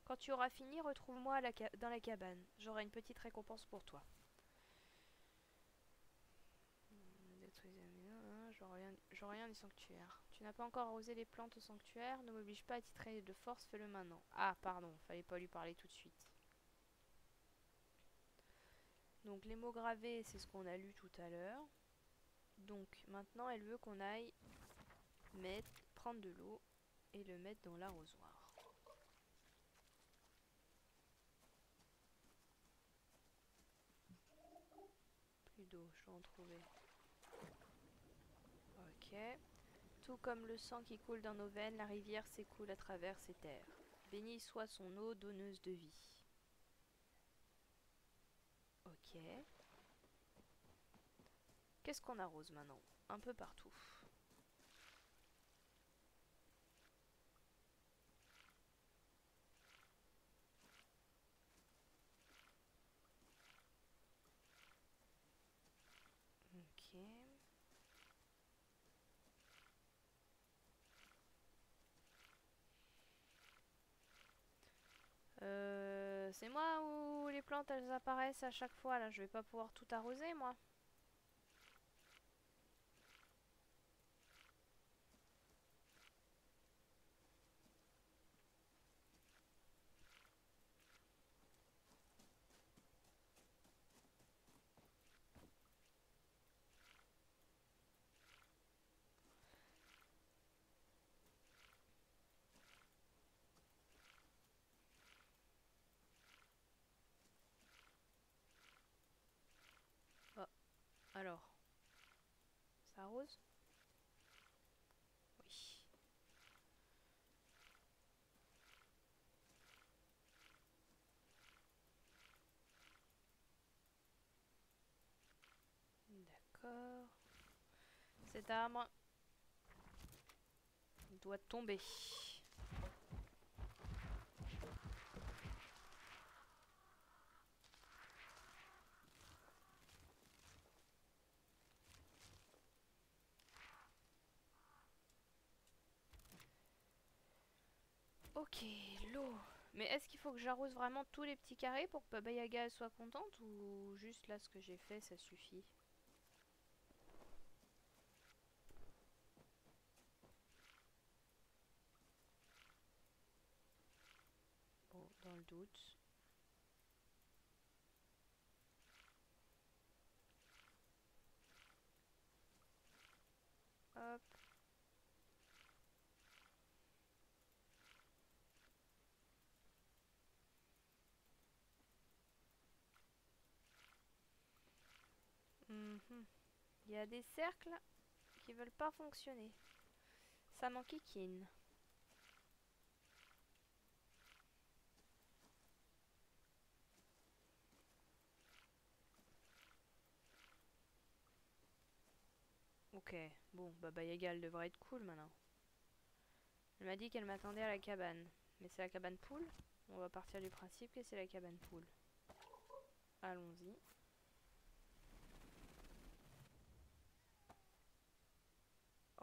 Quand tu auras fini, retrouve-moi dans la cabane. J'aurai une petite récompense pour toi. Je rien du sanctuaire. Tu n'as pas encore arrosé les plantes au sanctuaire. Ne m'oblige pas à t'y traîner de force, fais-le maintenant. Ah, pardon, fallait pas lui parler tout de suite. Donc les mots gravés, c'est ce qu'on a lu tout à l'heure. Donc maintenant, elle veut qu'on aille prendre de l'eau et le mettre dans l'arrosoir. Plus d'eau, je dois en trouver. Ok. Tout comme le sang qui coule dans nos veines, la rivière s'écoule à travers ces terres. Bénie soit son eau donneuse de vie. Ok. Qu'est-ce qu'on arrose maintenant? Un peu partout. Ok. C'est moi où les plantes elles apparaissent à chaque fois là, je vais pas pouvoir tout arroser moi. Oh, alors, ça arrose? Oui. D'accord. Cet arbre doit tomber. Ok, l'eau. Mais est-ce qu'il faut que j'arrose vraiment tous les petits carrés pour que Baba Yaga elle soit contente ou juste là ce que j'ai fait ça suffit? Bon, dans le doute. Hop. Mhm. Il y a des cercles qui veulent pas fonctionner. Ça m'enquiquine. Ok, bon, Baba Yaga elle devrait être cool maintenant. Elle m'a dit qu'elle m'attendait à la cabane. Mais c'est la cabane poule? On va partir du principe que c'est la cabane poule. Allons-y.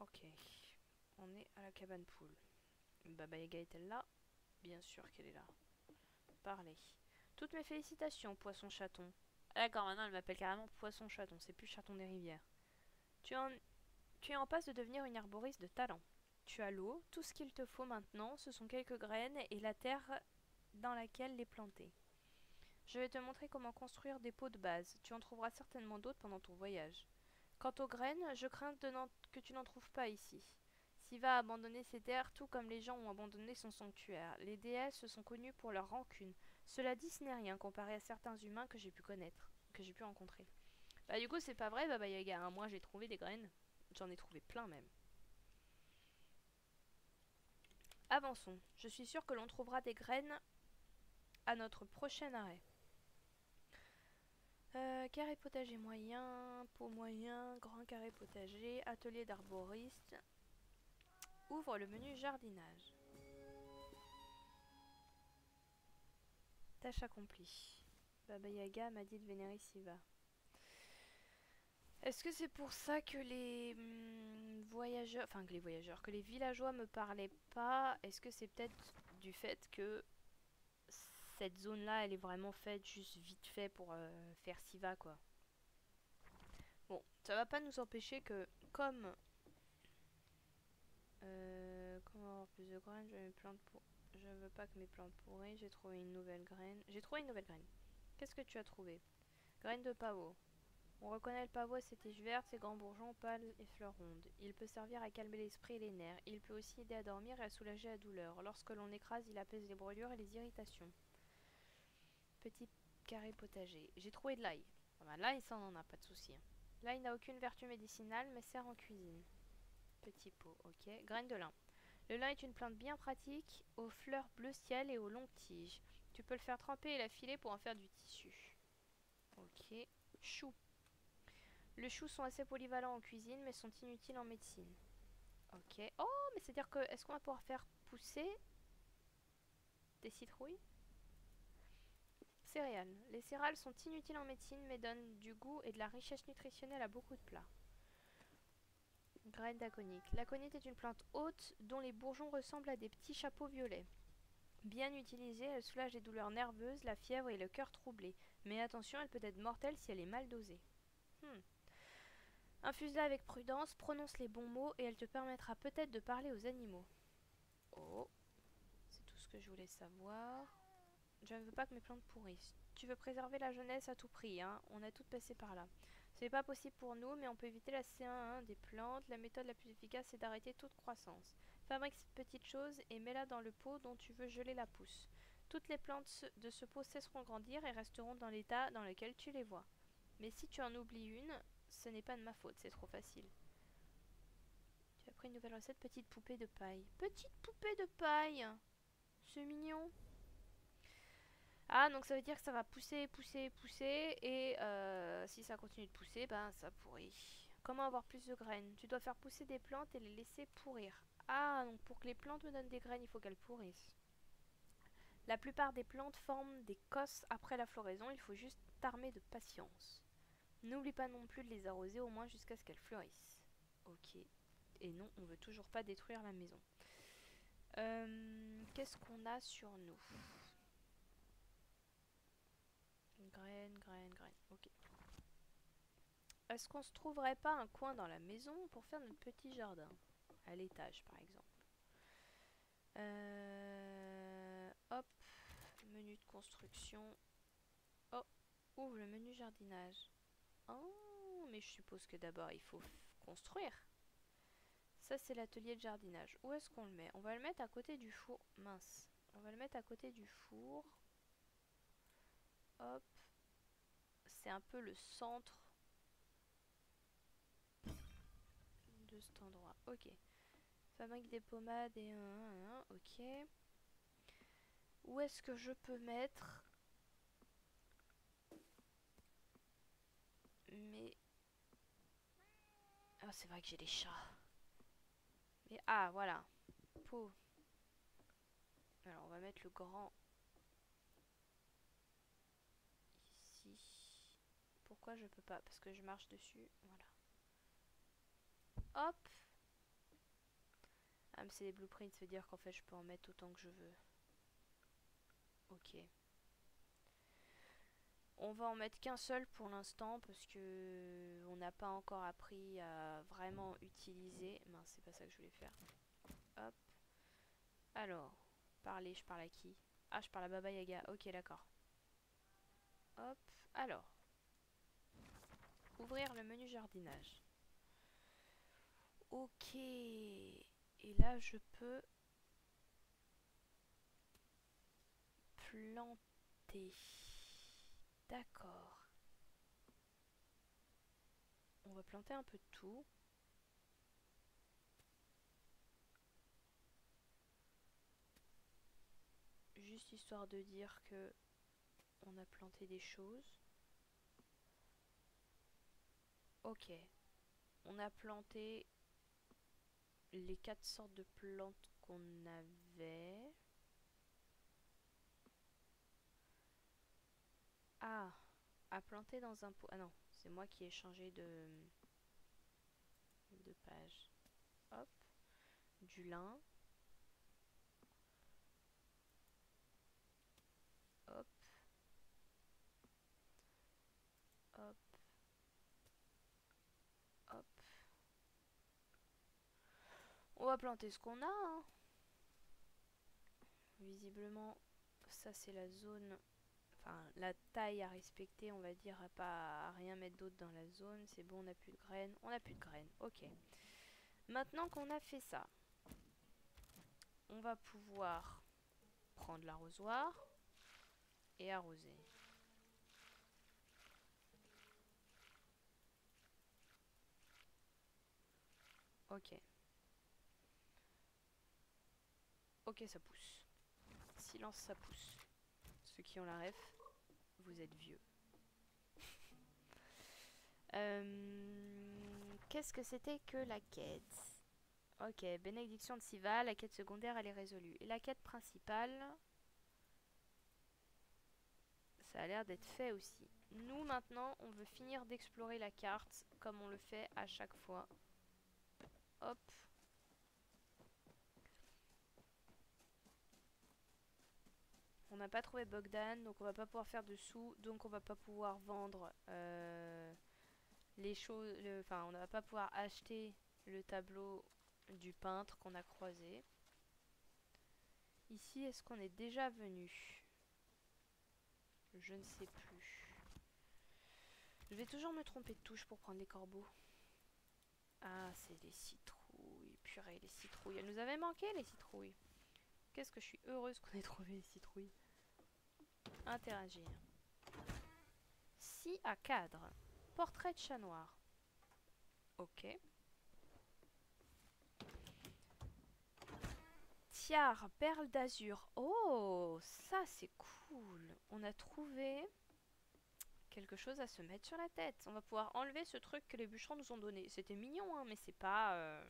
Ok, on est à la cabane poule. Baba Yaga est-elle là? Bien sûr qu'elle est là. Parler. Toutes mes félicitations, poisson chaton. Ah, d'accord, maintenant elle m'appelle carrément poisson chaton, c'est plus chaton des rivières. Tu es en, tu es en passe de devenir une arboriste de talent. Tu as l'eau, tout ce qu'il te faut maintenant, ce sont quelques graines et la terre dans laquelle les planter. Je vais te montrer comment construire des pots de base. Tu en trouveras certainement d'autres pendant ton voyage. Quant aux graines, je crains que tu n'en trouves pas ici. Siva a abandonné ses terres tout comme les gens ont abandonné son sanctuaire. Les déesses sont connues pour leur rancune. Cela dit, ce n'est rien comparé à certains humains que j'ai pu connaître, que j'ai pu rencontrer. Bah du coup c'est pas vrai Baba Yaga, hein. Moi j'ai trouvé des graines. J'en ai trouvé plein même. Avançons. Je suis sûre que l'on trouvera des graines à notre prochain arrêt. Carré potager moyen, pot moyen, grand carré potager, atelier d'arboriste. Ouvre le menu jardinage. Tâche accomplie. Baba Yaga m'a dit de vénérer Siva. Est-ce que c'est pour ça que les voyageurs, enfin que les voyageurs, que les villageois me parlaient pas? Est-ce que c'est peut-être du fait que cette zone-là, elle est vraiment faite juste vite fait pour faire Siva quoi? Bon, ça va pas nous empêcher que, comme comment avoir plus de graines, je veux pas que mes plantes pourrissent. J'ai trouvé une nouvelle graine. J'ai trouvé une nouvelle graine. Qu'est-ce que tu as trouvé? Graine de pavot. On reconnaît le pavot à ses tiges vertes, ses grands bourgeons pâles et fleurs rondes. Il peut servir à calmer l'esprit et les nerfs. Il peut aussi aider à dormir et à soulager la douleur. Lorsque l'on écrase, il apaise les brûlures et les irritations. Petit carré potager. J'ai trouvé de l'ail. Ah bah, l'ail, ça on en a pas de souci. Hein. L'ail n'a aucune vertu médicinale mais sert en cuisine. Petit pot, ok. Graine de lin. Le lin est une plante bien pratique, aux fleurs bleu ciel et aux longues tiges. Tu peux le faire tremper et l'affiler pour en faire du tissu. Ok. Chou. Les choux sont assez polyvalents en cuisine, mais sont inutiles en médecine. Ok. Oh, mais c'est-à-dire que, est-ce qu'on va pouvoir faire pousser des citrouilles? Céréales. Les céréales sont inutiles en médecine, mais donnent du goût et de la richesse nutritionnelle à beaucoup de plats. Graines d'aconite. L'aconite est une plante haute dont les bourgeons ressemblent à des petits chapeaux violets. Bien utilisée, elle soulage les douleurs nerveuses, la fièvre et le cœur troublé. Mais attention, elle peut être mortelle si elle est mal dosée. Hmm. Infuse-la avec prudence, prononce les bons mots et elle te permettra peut-être de parler aux animaux. Oh, c'est tout ce que je voulais savoir. Je ne veux pas que mes plantes pourrissent. Tu veux préserver la jeunesse à tout prix, hein? On a toutes passé par là. Ce n'est pas possible pour nous, mais on peut éviter la C1 des plantes. La méthode la plus efficace, c'est d'arrêter toute croissance. Fabrique cette petite chose et mets-la dans le pot dont tu veux geler la pousse. Toutes les plantes de ce pot cesseront de grandir et resteront dans l'état dans lequel tu les vois. Mais si tu en oublies une, ce n'est pas de ma faute, c'est trop facile. Tu as pris une nouvelle recette, petite poupée de paille. Petite poupée de paille! C'est mignon. Ah, donc ça veut dire que ça va pousser, pousser, pousser, et si ça continue de pousser, ben ça pourrit. Comment avoir plus de graines? Tu dois faire pousser des plantes et les laisser pourrir. Ah, donc pour que les plantes me donnent des graines, il faut qu'elles pourrissent. La plupart des plantes forment des cosses après la floraison, il faut juste t'armer de patience. N'oublie pas non plus de les arroser au moins jusqu'à ce qu'elles fleurissent. Ok. Et non, on veut toujours pas détruire la maison. Qu'est-ce qu'on a sur nous? Graines, graines, graines. Ok. Est-ce qu'on se trouverait pas un coin dans la maison pour faire notre petit jardin? À l'étage, par exemple. Hop. Menu de construction. Oh. Ouvre le menu jardinage. Oh, mais je suppose que d'abord il faut construire. Ça, c'est l'atelier de jardinage. Où est-ce qu'on le met? On va le mettre à côté du four. Mince. On va le mettre à côté du four. Hop. C'est un peu le centre de cet endroit. Ok. Fabrique des pommades et ok. Où est-ce que je peux mettre mes... Ah, c'est vrai que j'ai des chats. Mais ah, voilà. Pot. Alors, on va mettre le grand ici. Pourquoi je peux pas? Parce que je marche dessus. Voilà. Hop. Ah, mais c'est des blueprints, ça veut dire qu'en fait, je peux en mettre autant que je veux. Ok. On va en mettre qu'un seul pour l'instant parce que on n'a pas encore appris à vraiment utiliser. Mince, c'est pas ça que je voulais faire. Hop. Alors, parler, je parle à qui? Ah, je parle à Baba Yaga. Ok, d'accord. Hop. Alors, ouvrir le menu jardinage. Ok. Et là, je peux planter. D'accord. On va planter un peu de tout. Juste histoire de dire que on a planté des choses. Ok. On a planté les 4 sortes de plantes qu'on avait. Ah, à planter dans un pot. Ah non, c'est moi qui ai changé de page. Hop, du lin. Hop, hop, hop. On va planter ce qu'on a, hein. Visiblement, ça c'est la zone, enfin la taille à respecter, on va dire, à rien mettre d'autre dans la zone. C'est bon, on n'a plus de graines. On n'a plus de graines, ok. Maintenant qu'on a fait ça, on va pouvoir prendre l'arrosoir et arroser. Ok. Ok, ça pousse. Silence, ça pousse. Ceux qui ont la ref, vous êtes vieux. Qu'est-ce que c'était que la quête? Ok, bénédiction de Siva, la quête secondaire elle est résolue. Et la quête principale, ça a l'air d'être fait aussi. Nous maintenant, on veut finir d'explorer la carte comme on le fait à chaque fois. Hop. On n'a pas trouvé Bogdan, donc on va pas pouvoir faire de sous, donc on va pas pouvoir vendre les choses. Enfin, on ne va pas pouvoir acheter le tableau du peintre qu'on a croisé. Ici, est-ce qu'on est déjà venu? Je ne sais plus. Je vais toujours me tromper de touche pour prendre les corbeaux. Ah, c'est les citrouilles. Purée, les citrouilles. Elles nous avaient manqué, les citrouilles. Qu'est-ce que je suis heureuse qu'on ait trouvé les citrouilles. Interagir. Si à cadre. Portrait de chat noir. Ok. Tiare, perle d'azur. Oh, ça c'est cool. On a trouvé quelque chose à se mettre sur la tête. On va pouvoir enlever ce truc que les bûcherons nous ont donné. C'était mignon, hein, mais c'est pas...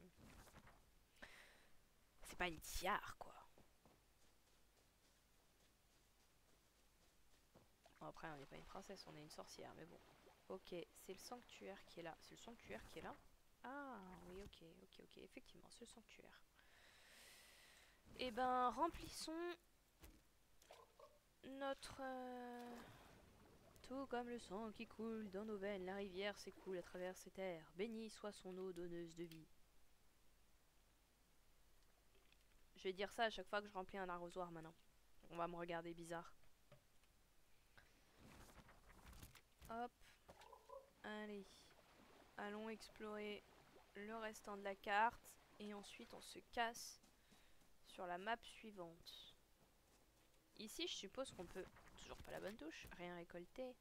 C'est pas une tiare, quoi. Bon, après, on n'est pas une princesse, on est une sorcière, mais bon. Ok, c'est le sanctuaire qui est là. C'est le sanctuaire qui est là? Ah, oui, ok, ok, ok. Effectivement, c'est le sanctuaire. Et ben, remplissons notre... Tout comme le sang qui coule dans nos veines, la rivière s'écoule à travers ces terres. Bénie soit son eau donneuse de vie. Je vais dire ça à chaque fois que je remplis un arrosoir maintenant. On va me regarder bizarre. Hop. Allez. Allons explorer le restant de la carte. Et ensuite on se casse sur la map suivante. Ici je suppose qu'on peut... Toujours pas la bonne touche. Rien récolter.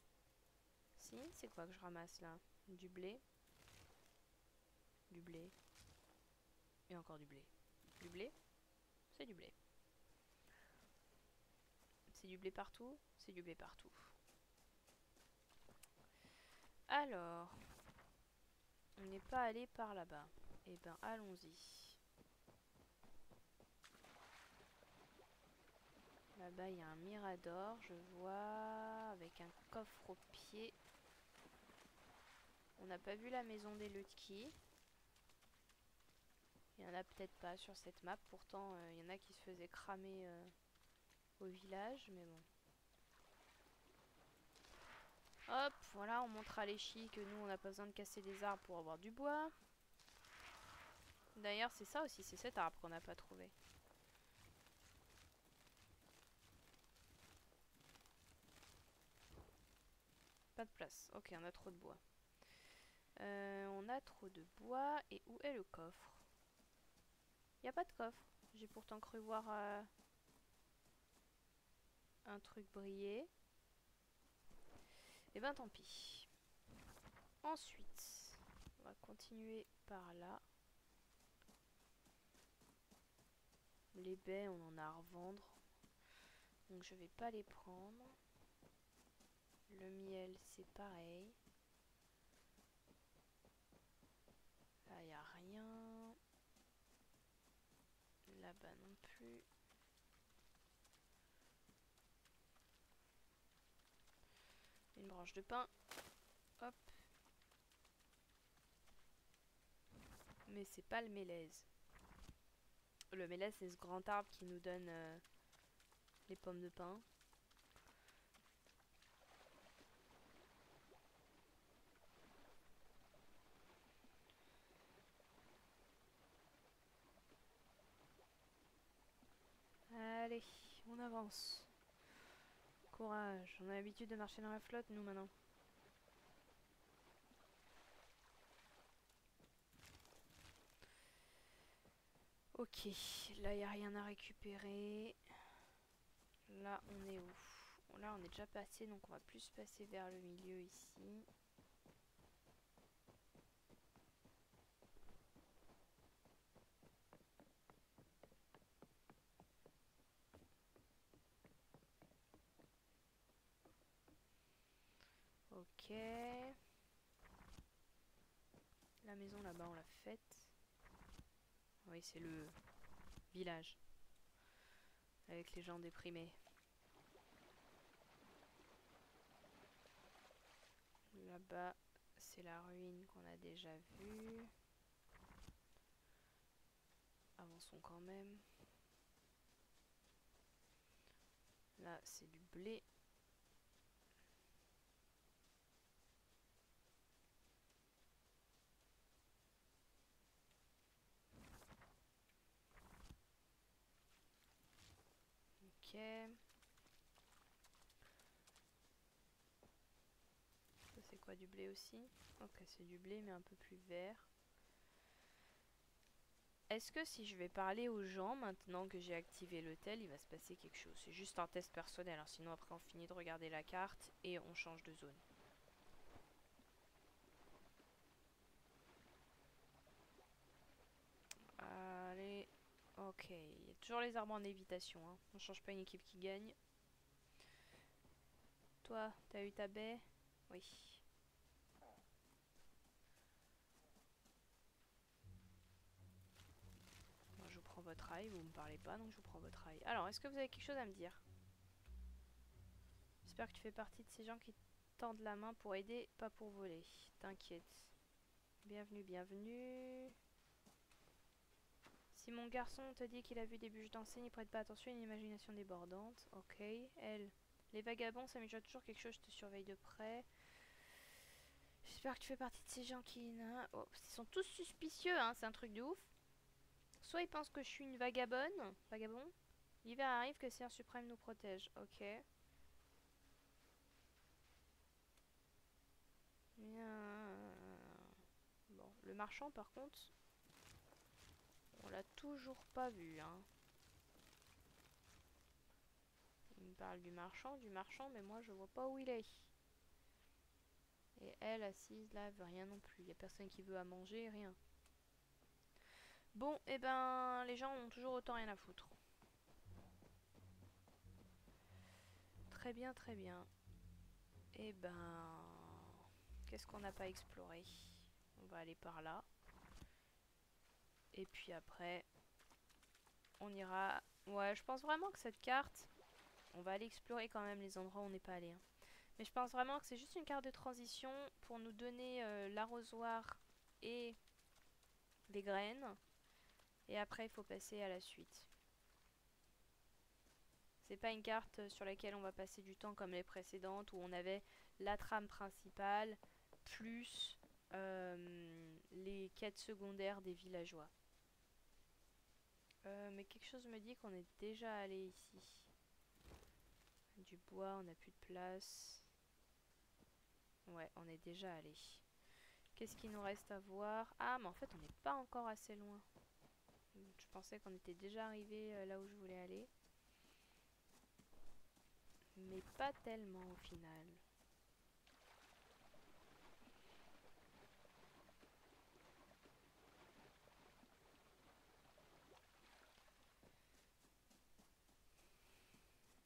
Si, c'est quoi que je ramasse là? Du blé. Du blé. Et encore du blé. Du blé? C'est du blé. C'est du blé partout? C'est du blé partout. Alors, on n'est pas allé par là-bas. Eh ben, allons-y. Là-bas, il y a un mirador, je vois, avec un coffre au pied. On n'a pas vu la maison des Lutki. Il y en a peut-être pas sur cette map. Pourtant, il y en a qui se faisaient cramer au village, mais bon. Hop, voilà, on montre à l'échi que nous, on n'a pas besoin de casser des arbres pour avoir du bois. D'ailleurs, c'est ça aussi, c'est cet arbre qu'on n'a pas trouvé. Pas de place. Ok, on a trop de bois. On a trop de bois. Et où est le coffre? Il n'y a pas de coffre. J'ai pourtant cru voir un truc briller. Et ben tant pis. Ensuite, on va continuer par là. Les baies, on en a à revendre. Donc je vais pas les prendre. Le miel, c'est pareil. Là, il n'y a rien. Là-bas non plus. Une branche de pin. Hop. Mais c'est pas le mélèze. Le mélèze, c'est ce grand arbre qui nous donne les pommes de pin. Allez, on avance. Courage, on a l'habitude de marcher dans la flotte, nous, maintenant. Ok, là, il n'y a rien à récupérer. Là, on est où? Là, on est déjà passé, donc on va plus passer vers le milieu ici. Ok. La maison là-bas, on l'a faite. Oui, c'est le village. Avec les gens déprimés. Là-bas, c'est la ruine qu'on a déjà vue. Avançons quand même. Là, c'est du blé. Ok. Ça, c'est quoi, du blé aussi? Ok, c'est du blé, mais un peu plus vert. Est-ce que si je vais parler aux gens maintenant que j'ai activé l'hôtel, il va se passer quelque chose? C'est juste un test personnel, hein, sinon après on finit de regarder la carte et on change de zone. Allez, ok, il y a toujours les arbres en évitation, hein. On change pas une équipe qui gagne. Toi, t'as eu ta baie? Oui. Moi, je vous prends votre ail, vous me parlez pas, donc je vous prends votre ail. Alors, est-ce que vous avez quelque chose à me dire? J'espère que tu fais partie de ces gens qui tendent la main pour aider, pas pour voler. T'inquiète. Bienvenue, bienvenue. Si mon garçon te dit qu'il a vu des bûches danser, n'y prête pas attention, une imagination débordante. Ok. Elle. Les vagabonds, ça m'échappe toujours quelque chose, je te surveille de près. J'espère que tu fais partie de ces gens qui... Oh, ils sont tous suspicieux, hein, c'est un truc de ouf. Soit ils pensent que je suis une vagabonde. Vagabond. L'hiver arrive, que Seigneur suprême nous protège. Ok. Bon, le marchand par contre, on l'a toujours pas vu, hein. Il me parle du marchand, mais moi je vois pas où il est. Et elle assise là, elle veut rien non plus. Il y a personne qui veut à manger, rien. Bon, et eh ben, les gens ont toujours autant rien à foutre. Très bien, très bien. Et eh ben, qu'est-ce qu'on n'a pas exploré? On va aller par là. Et puis après, on ira... Ouais, je pense vraiment que cette carte, on va aller explorer quand même les endroits où on n'est pas allé, hein. Mais je pense vraiment que c'est juste une carte de transition pour nous donner l'arrosoir et les graines. Et après, il faut passer à la suite. C'est pas une carte sur laquelle on va passer du temps comme les précédentes où on avait la trame principale plus les quêtes secondaires des villageois. Mais quelque chose me dit qu'on est déjà allé ici. Du bois, on n'a plus de place. Ouais, on est déjà allé. Qu'est-ce qu'il nous reste à voir? Ah, mais en fait, on n'est pas encore assez loin. Je pensais qu'on était déjà arrivé là où je voulais aller. Mais pas tellement au final.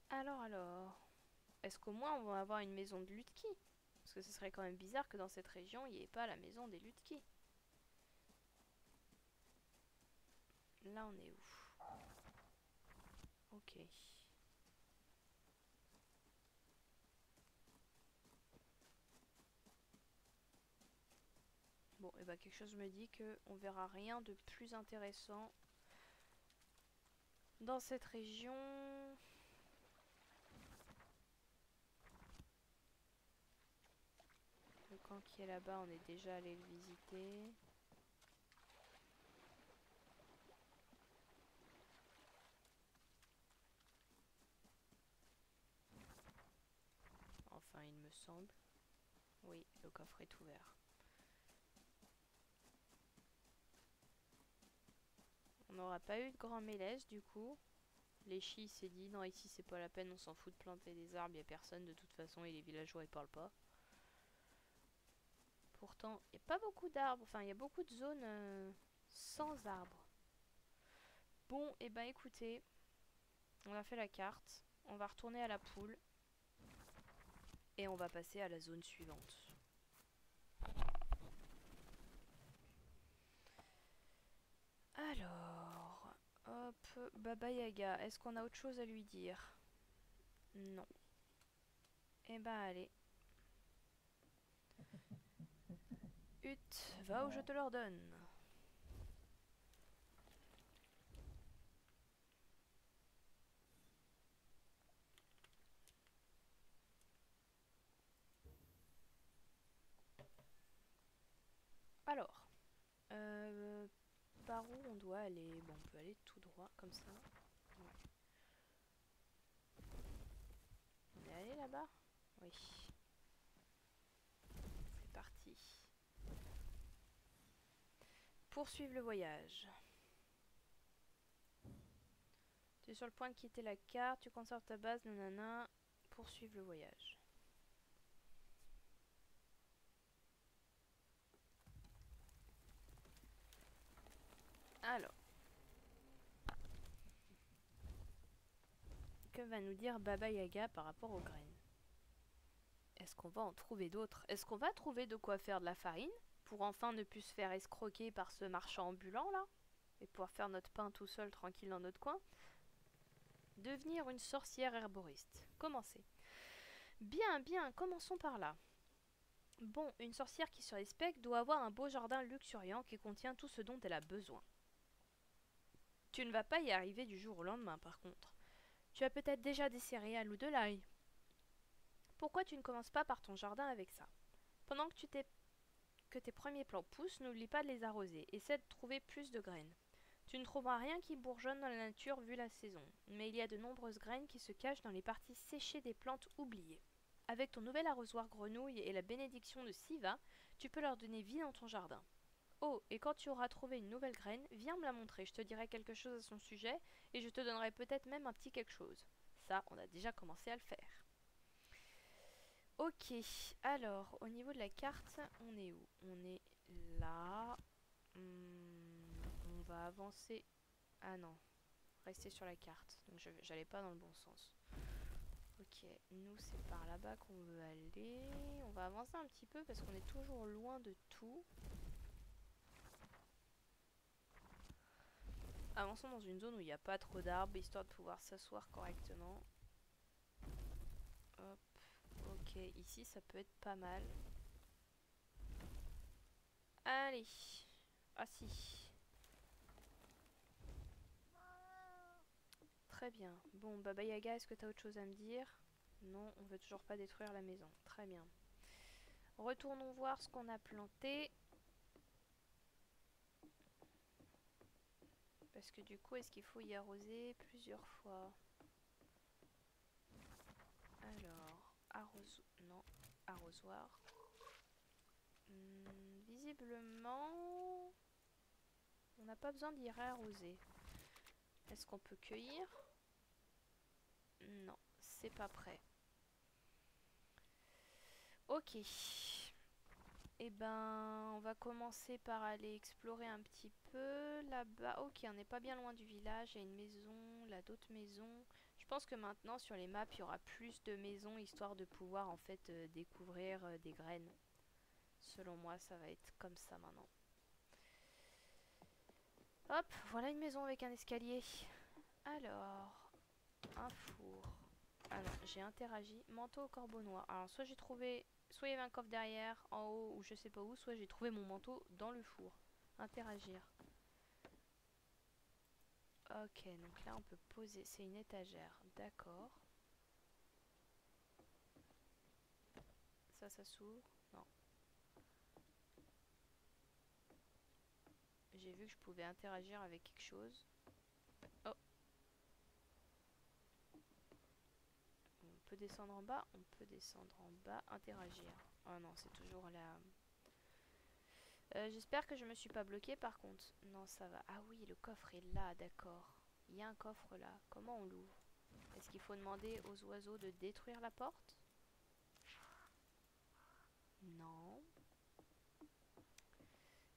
Alors. Est-ce qu'au moins on va avoir une maison de Lutki? Parce que ce serait quand même bizarre que dans cette région, il n'y ait pas la maison des Lutki. Là, on est où? Ok. Bon, et bah quelque chose me dit que on verra rien de plus intéressant dans cette région. Le camp qui est là-bas, on est déjà allé le visiter. Enfin, il me semble. Oui, le coffre est ouvert. On n'aura pas eu de grand mélèze du coup. L'échi s'est dit non, ici c'est pas la peine, on s'en fout de planter des arbres, y a personne de toute façon et les villageois ils parlent pas. Pourtant, il n'y a pas beaucoup d'arbres, enfin il y a beaucoup de zones sans arbres. Bon, et ben écoutez, on a fait la carte, on va retourner à la poule et on va passer à la zone suivante. Alors, hop, Baba Yaga, est-ce qu'on a autre chose à lui dire? Non. Et ben allez. Hut, va où je te l'ordonne. Alors, par où on doit aller? Bon, on peut aller tout droit comme ça. Ouais. On est allé là-bas? Oui. C'est parti. Poursuivre le voyage. Tu es sur le point de quitter la carte, tu conserves ta base, nanana. Poursuivre le voyage. Alors. Que va nous dire Baba Yaga par rapport aux graines? Est-ce qu'on va en trouver d'autres? Est-ce qu'on va trouver de quoi faire de la farine? Pour enfin ne plus se faire escroquer par ce marchand ambulant là? Et pouvoir faire notre pain tout seul tranquille dans notre coin? Devenir une sorcière herboriste. Commencer. Bien, bien, commençons par là. Bon, une sorcière qui se respecte doit avoir un beau jardin luxuriant qui contient tout ce dont elle a besoin. Tu ne vas pas y arriver du jour au lendemain, par contre. Tu as peut-être déjà des céréales ou de l'ail. Pourquoi tu ne commences pas par ton jardin avec ça? Pendant que tes premiers plants poussent, n'oublie pas de les arroser. Essaie de trouver plus de graines. Tu ne trouveras rien qui bourgeonne dans la nature vu la saison, mais il y a de nombreuses graines qui se cachent dans les parties séchées des plantes oubliées. Avec ton nouvel arrosoir grenouille et la bénédiction de Siva, tu peux leur donner vie dans ton jardin. Oh, et quand tu auras trouvé une nouvelle graine, viens me la montrer, je te dirai quelque chose à son sujet, et je te donnerai peut-être même un petit quelque chose. Ça, on a déjà commencé à le faire. Ok, alors, au niveau de la carte, on est où? On est là. On va avancer. Ah non, rester sur la carte. Donc j'allais pas dans le bon sens. Ok, nous c'est par là-bas qu'on veut aller. On va avancer un petit peu parce qu'on est toujours loin de tout. Avançons dans une zone où il n'y a pas trop d'arbres, histoire de pouvoir s'asseoir correctement. Hop, ok, ici ça peut être pas mal. Allez, ah si. Très bien. Bon, Baba Yaga, est-ce que t'as autre chose à me dire? Non, on veut toujours pas détruire la maison. Très bien. Retournons voir ce qu'on a planté. Parce que du coup, est-ce qu'il faut y arroser plusieurs fois? Alors, non, arrosoir. Visiblement, on n'a pas besoin d'y arroser. Est-ce qu'on peut cueillir? Non, c'est pas prêt. Ok. Eh ben, on va commencer par aller explorer un petit peu là-bas. Ok, on n'est pas bien loin du village. Il y a une maison, là d'autres maisons. Je pense que maintenant sur les maps, il y aura plus de maisons histoire de pouvoir en fait découvrir des graines. Selon moi, ça va être comme ça maintenant. Hop, voilà une maison avec un escalier. Alors, un four. Ah non, j'ai interagi. Manteau au corbeau noir. Alors, soit j'ai trouvé... Soit il y avait un coffre derrière, en haut, ou je sais pas où. Soit j'ai trouvé mon manteau dans le four. Interagir. Ok, donc là on peut poser... C'est une étagère. D'accord. Ça s'ouvre. Non. J'ai vu que je pouvais interagir avec quelque chose. Oh. On peut descendre en bas. On peut descendre en bas. Interagir. Oh non, c'est toujours là. J'espère que je me suis pas bloquée par contre. Non, ça va. Ah oui, le coffre est là, d'accord. Il y a un coffre là. Comment on l'ouvre? Est-ce qu'il faut demander aux oiseaux de détruire la porte? Non.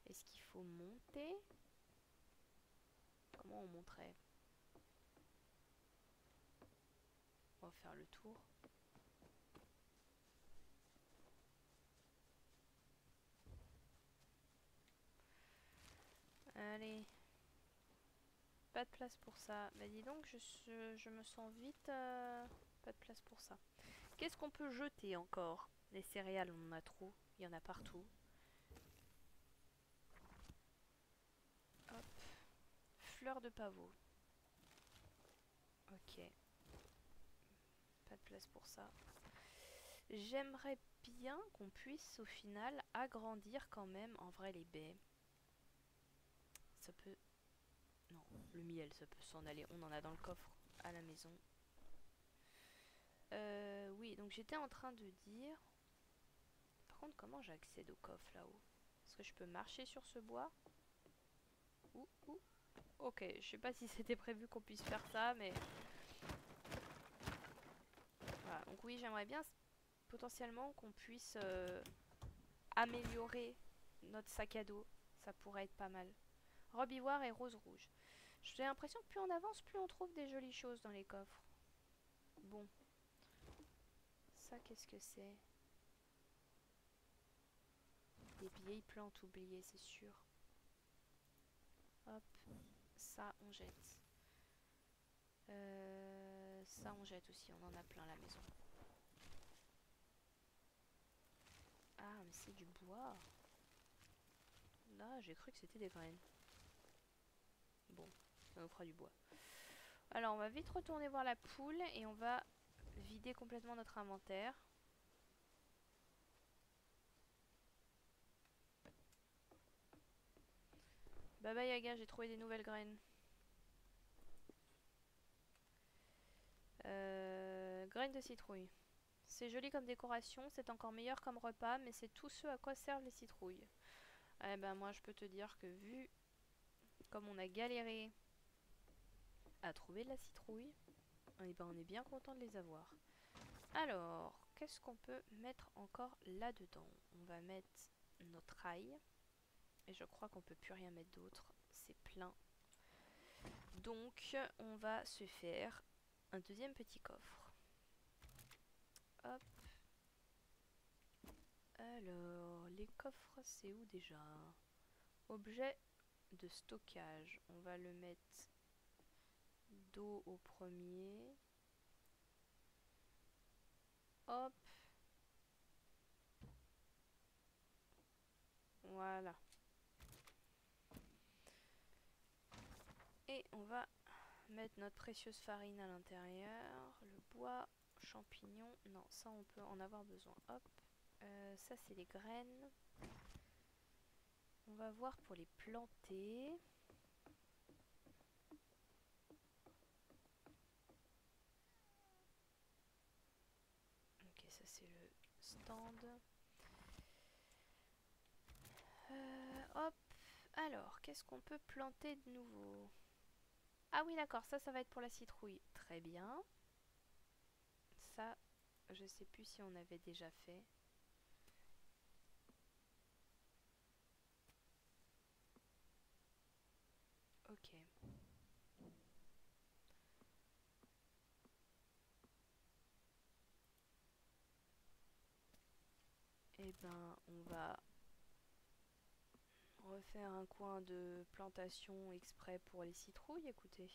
Est-ce qu'il faut monter? Comment on monterait? On va faire le tour. Allez. Pas de place pour ça. Bah dis donc, je me sens vite... Pas de place pour ça. Qu'est-ce qu'on peut jeter encore? Les céréales, on en a trop. Il y en a partout. Hop. Fleur de pavot. Ok. Pas de place pour ça. J'aimerais bien qu'on puisse au final agrandir quand même en vrai les baies. Ça peut... Non, le miel ça peut s'en aller. On en a dans le coffre à la maison. Oui, donc j'étais en train de dire... Par contre, comment j'accède au coffre là-haut? Est-ce que je peux marcher sur ce bois? Ouh. Ok, je sais pas si c'était prévu qu'on puisse faire ça, mais... Voilà, donc oui, j'aimerais bien potentiellement qu'on puisse améliorer notre sac à dos. Ça pourrait être pas mal. Robe ivoire et rose rouge. J'ai l'impression que plus on avance, plus on trouve des jolies choses dans les coffres. Bon. Ça, qu'est-ce que c'est? Des vieilles plantes oubliées, c'est sûr. Hop. Ça, on jette. Ça, on jette aussi. On en a plein à la maison. Ah, mais c'est du bois. Là, j'ai cru que c'était des graines. Bon. Ça nous fera du bois. Alors on va vite retourner voir la poule et on va vider complètement notre inventaire. Baba Yaga, j'ai trouvé des nouvelles graines. Graines de citrouille. C'est joli comme décoration, c'est encore meilleur comme repas, mais c'est tout ce à quoi servent les citrouilles. Eh ben moi je peux te dire que vu comme on a galéré à trouver de la citrouille, eh ben on est bien content de les avoir. Alors, qu'est-ce qu'on peut mettre encore là-dedans? On va mettre notre ail. Et je crois qu'on peut plus rien mettre d'autre. C'est plein. Donc, on va se faire un deuxième petit coffre. Hop. Alors, les coffres, c'est où déjà? Objet de stockage. On va le mettre d'eau au premier. Hop. Voilà. Et on va mettre notre précieuse farine à l'intérieur. Le bois, champignons. Non, ça on peut en avoir besoin. Hop. Ça c'est les graines. On va voir pour les planter. Ok, ça c'est le stand. Hop. Alors, qu'est-ce qu'on peut planter de nouveau? Ah oui, d'accord, ça va être pour la citrouille. Très bien. Ça, je sais plus si on avait déjà fait. Ok. Eh ben, on va refaire un coin de plantation exprès pour les citrouilles, écoutez.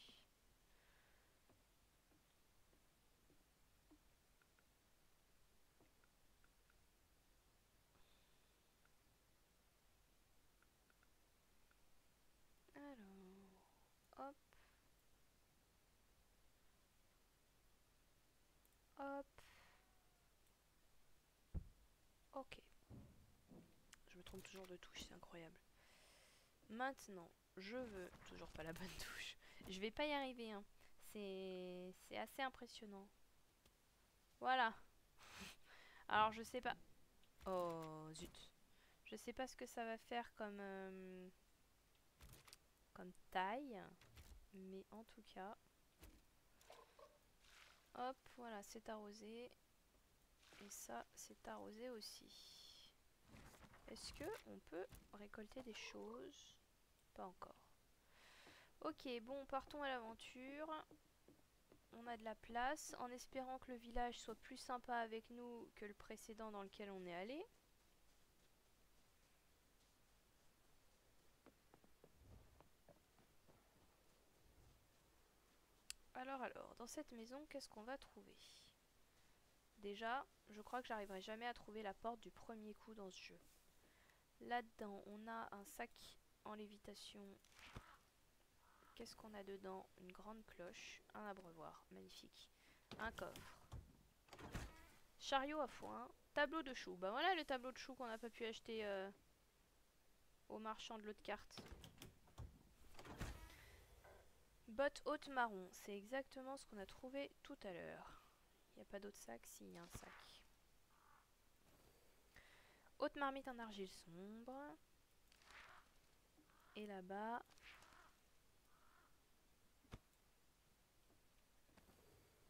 Alors, hop, hop. Ok. Je me trompe toujours de touche, c'est incroyable. Maintenant, je veux... Toujours pas la bonne touche. Je vais pas y arriver, hein. C'est assez impressionnant. Voilà. Alors, je sais pas... Oh, zut. Je sais pas ce que ça va faire comme taille. Mais en tout cas... Hop, voilà, c'est arrosé. Et ça, c'est arrosé aussi. Est-ce que on peut récolter des choses? Pas encore. Ok, bon, partons à l'aventure. On a de la place, en espérant que le village soit plus sympa avec nous que le précédent dans lequel on est allé. Alors, dans cette maison, qu'est-ce qu'on va trouver? Déjà, je crois que j'arriverai jamais à trouver la porte du premier coup dans ce jeu. Là-dedans, on a un sac en lévitation. Qu'est-ce qu'on a dedans? Une grande cloche, un abreuvoir, magnifique. Un coffre. Chariot à foin, tableau de choux. Bah voilà le tableau de choux qu'on n'a pas pu acheter au marchand de l'autre carte. Botte haute marron, c'est exactement ce qu'on a trouvé tout à l'heure. Il n'y a pas d'autre sac? Si, il y a un sac. Haute marmite en argile sombre. Et là-bas...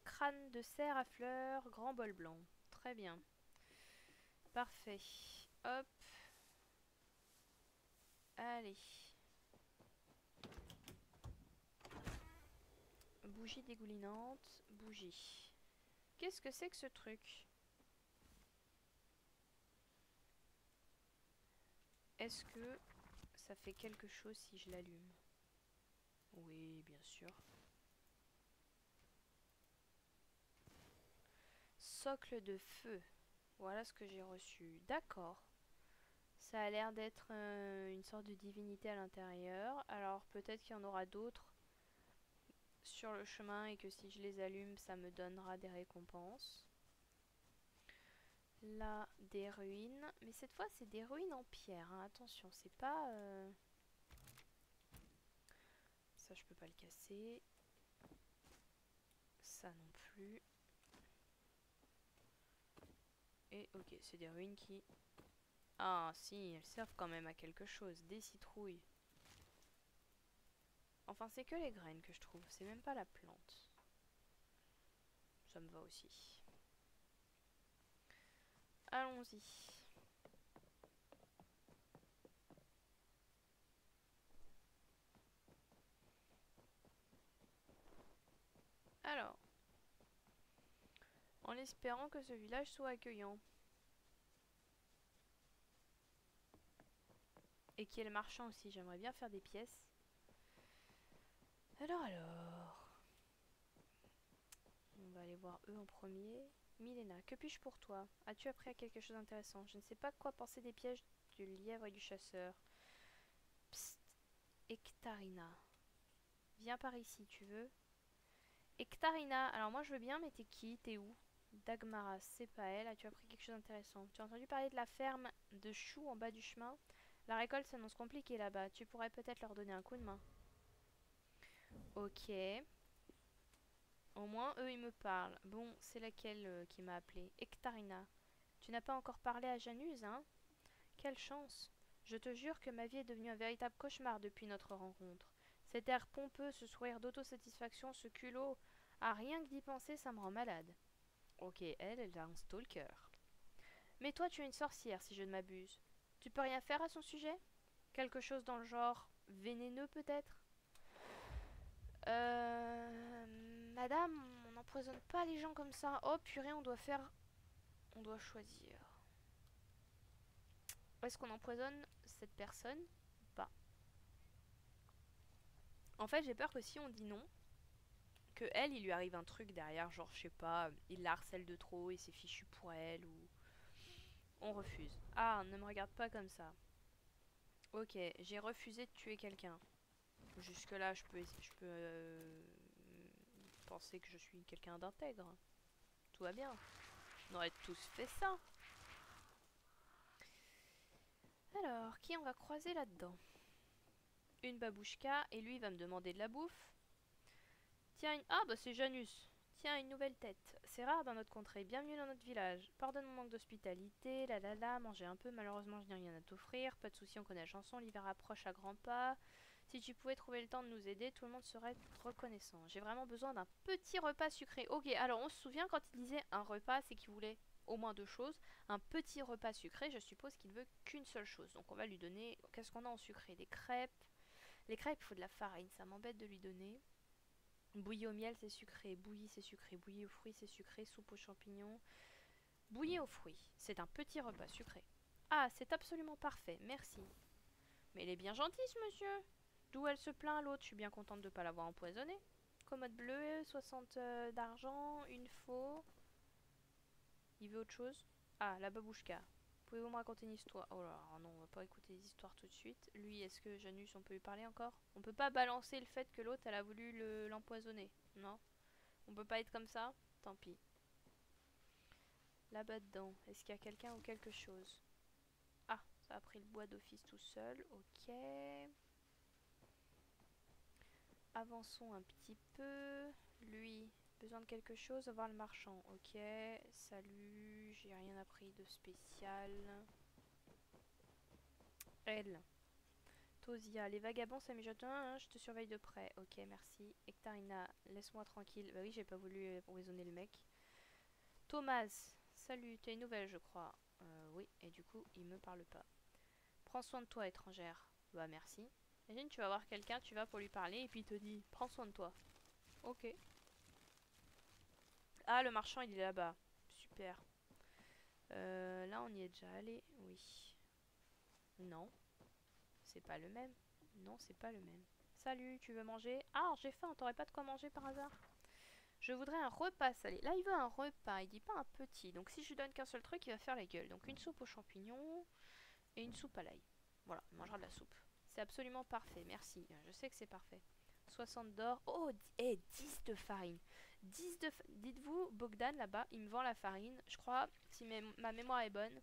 Crâne de cerf à fleurs, grand bol blanc. Très bien. Parfait. Hop. Allez. Bougie dégoulinante. Bougie. Qu'est-ce que c'est que ce truc? Est-ce que ça fait quelque chose si je l'allume? Oui, bien sûr. Socle de feu. Voilà ce que j'ai reçu. D'accord. Ça a l'air d'être une sorte de divinité à l'intérieur. Alors peut-être qu'il y en aura d'autres sur le chemin et que si je les allume, ça me donnera des récompenses. Là, des ruines. Mais cette fois, c'est des ruines en pierre. Hein. Attention, c'est pas... Ça, je peux pas le casser. Ça non plus. Et ok, c'est des ruines qui... Ah si, elles servent quand même à quelque chose. Des citrouilles. Enfin, c'est que les graines que je trouve. C'est même pas la plante. Ça me va aussi. Allons-y. Alors, en espérant que ce village soit accueillant. Et qu'il y ait le marchand aussi, j'aimerais bien faire des pièces. Alors... On va aller voir eux en premier. Milena, que puis-je pour toi? As-tu appris à quelque chose d'intéressant? Je ne sais pas quoi penser des pièges du lièvre et du chasseur. Psst, Ectarina. Viens par ici, tu veux? Ectarina, alors moi je veux bien, mais t'es qui? T'es où? Dagmara, c'est pas elle. As-tu appris quelque chose d'intéressant? Tu as entendu parler de la ferme de choux en bas du chemin? La récolte s'annonce compliquée là-bas. Tu pourrais peut-être leur donner un coup de main. Ok. Au moins, eux, ils me parlent. Bon, c'est laquelle qui m'a appelé? Ectarina. Tu n'as pas encore parlé à Janus, hein? Quelle chance! Je te jure que ma vie est devenue un véritable cauchemar depuis notre rencontre. Cet air pompeux, ce sourire d'autosatisfaction, ce culot. Ah, rien que d'y penser, ça me rend malade. Ok, elle a un stalker. Mais toi, tu es une sorcière, si je ne m'abuse. Tu peux rien faire à son sujet? Quelque chose dans le genre vénéneux, peut-être? Madame, on n'empoisonne pas les gens comme ça. Oh purée, on doit faire... On doit choisir. Est-ce qu'on empoisonne cette personne ou pas? En fait, j'ai peur que si on dit non, que elle, il lui arrive un truc derrière, genre, je sais pas, il la harcèle de trop et c'est fichu pour elle, ou... On refuse. Ah, ne me regarde pas comme ça. Ok, j'ai refusé de tuer quelqu'un. Jusque-là, je peux penser que je suis quelqu'un d'intègre. Tout va bien. On aurait tous fait ça. Alors, qui on va croiser là-dedans? Une babouchka, et lui va me demander de la bouffe. Tiens, ah bah c'est Janus. Tiens, une nouvelle tête. C'est rare dans notre contrée. Bienvenue dans notre village. Pardonne mon manque d'hospitalité. Manger un peu. Malheureusement, je n'ai rien à t'offrir. Pas de soucis, on connaît la chanson. L'hiver approche à grands pas. Si tu pouvais trouver le temps de nous aider, tout le monde serait reconnaissant. J'ai vraiment besoin d'un petit repas sucré. Ok, alors on se souvient quand il disait un repas, c'est qu'il voulait au moins deux choses. Un petit repas sucré, je suppose qu'il veut qu'une seule chose. Donc on va lui donner... Qu'est-ce qu'on a en sucré? Des crêpes. Les crêpes, il faut de la farine. Ça m'embête de lui donner. Bouilli au miel, c'est sucré. Bouilli, c'est sucré. Bouilli aux fruits, c'est sucré. Soupe aux champignons. Bouilli aux fruits. C'est un petit repas sucré. Ah, c'est absolument parfait. Merci. Mais elle est bien gentille, ce monsieur. D'où elle se plaint, l'autre? Je suis bien contente de ne pas l'avoir empoisonnée. Commode bleue, 60 d'argent, une faux. Il veut autre chose? Ah, la babouchka. Pouvez-vous me raconter une histoire? Oh là, non, on va pas écouter les histoires tout de suite. Lui, est-ce que Janus, on peut lui parler encore? On peut pas balancer le fait que l'autre, elle a voulu l'empoisonner. Non? On peut pas être comme ça? Tant pis. Là-bas dedans, est-ce qu'il y a quelqu'un ou quelque chose? Ah, ça a pris le bois d'office tout seul. Ok. Avançons un petit peu. Lui, besoin de quelque chose? Voir le marchand. Ok. Salut, j'ai rien appris de spécial. Elle. Tosia, les vagabonds s'amijotent. Je te surveille de près. Ok, merci. Ectarina, laisse-moi tranquille. Bah oui, j'ai pas voulu empoisonner le mec. Thomas, salut, t'es une nouvelle, je crois. Oui, et du coup, il me parle pas. Prends soin de toi, étrangère. Bah merci. Imagine, tu vas voir quelqu'un, tu vas pour lui parler, et puis il te dit, prends soin de toi. Ok. Ah, le marchand, il est là-bas. Super. Là, on y est déjà allé. Oui. Non. C'est pas le même. Non, c'est pas le même. Salut, tu veux manger? Ah, j'ai faim, t'aurais pas de quoi manger par hasard? Je voudrais un repas salé. Là, il veut un repas, il dit pas un petit. Donc si je lui donne qu'un seul truc, il va faire la gueule. Donc une soupe aux champignons et une soupe à l'ail. Voilà, il mangera de la soupe. C'est absolument parfait, merci. Je sais que c'est parfait. 60 d'or. Oh, 10 de farine. Dites-vous, Bogdan, là-bas, il me vend la farine. Je crois, si ma mémoire est bonne,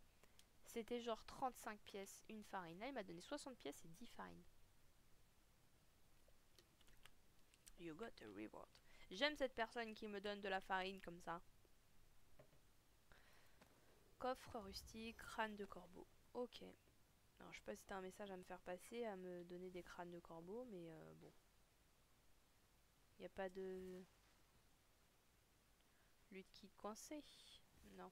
c'était genre 35 pièces, une farine. Là, il m'a donné 60 pièces et 10 farines. You got a reward. J'aime cette personne qui me donne de la farine comme ça. Coffre rustique, crâne de corbeau. Ok. Alors, je sais pas si t'as un message à me faire passer, à me donner des crânes de corbeau, mais bon. Y a pas de... lutte qui coincée? Non.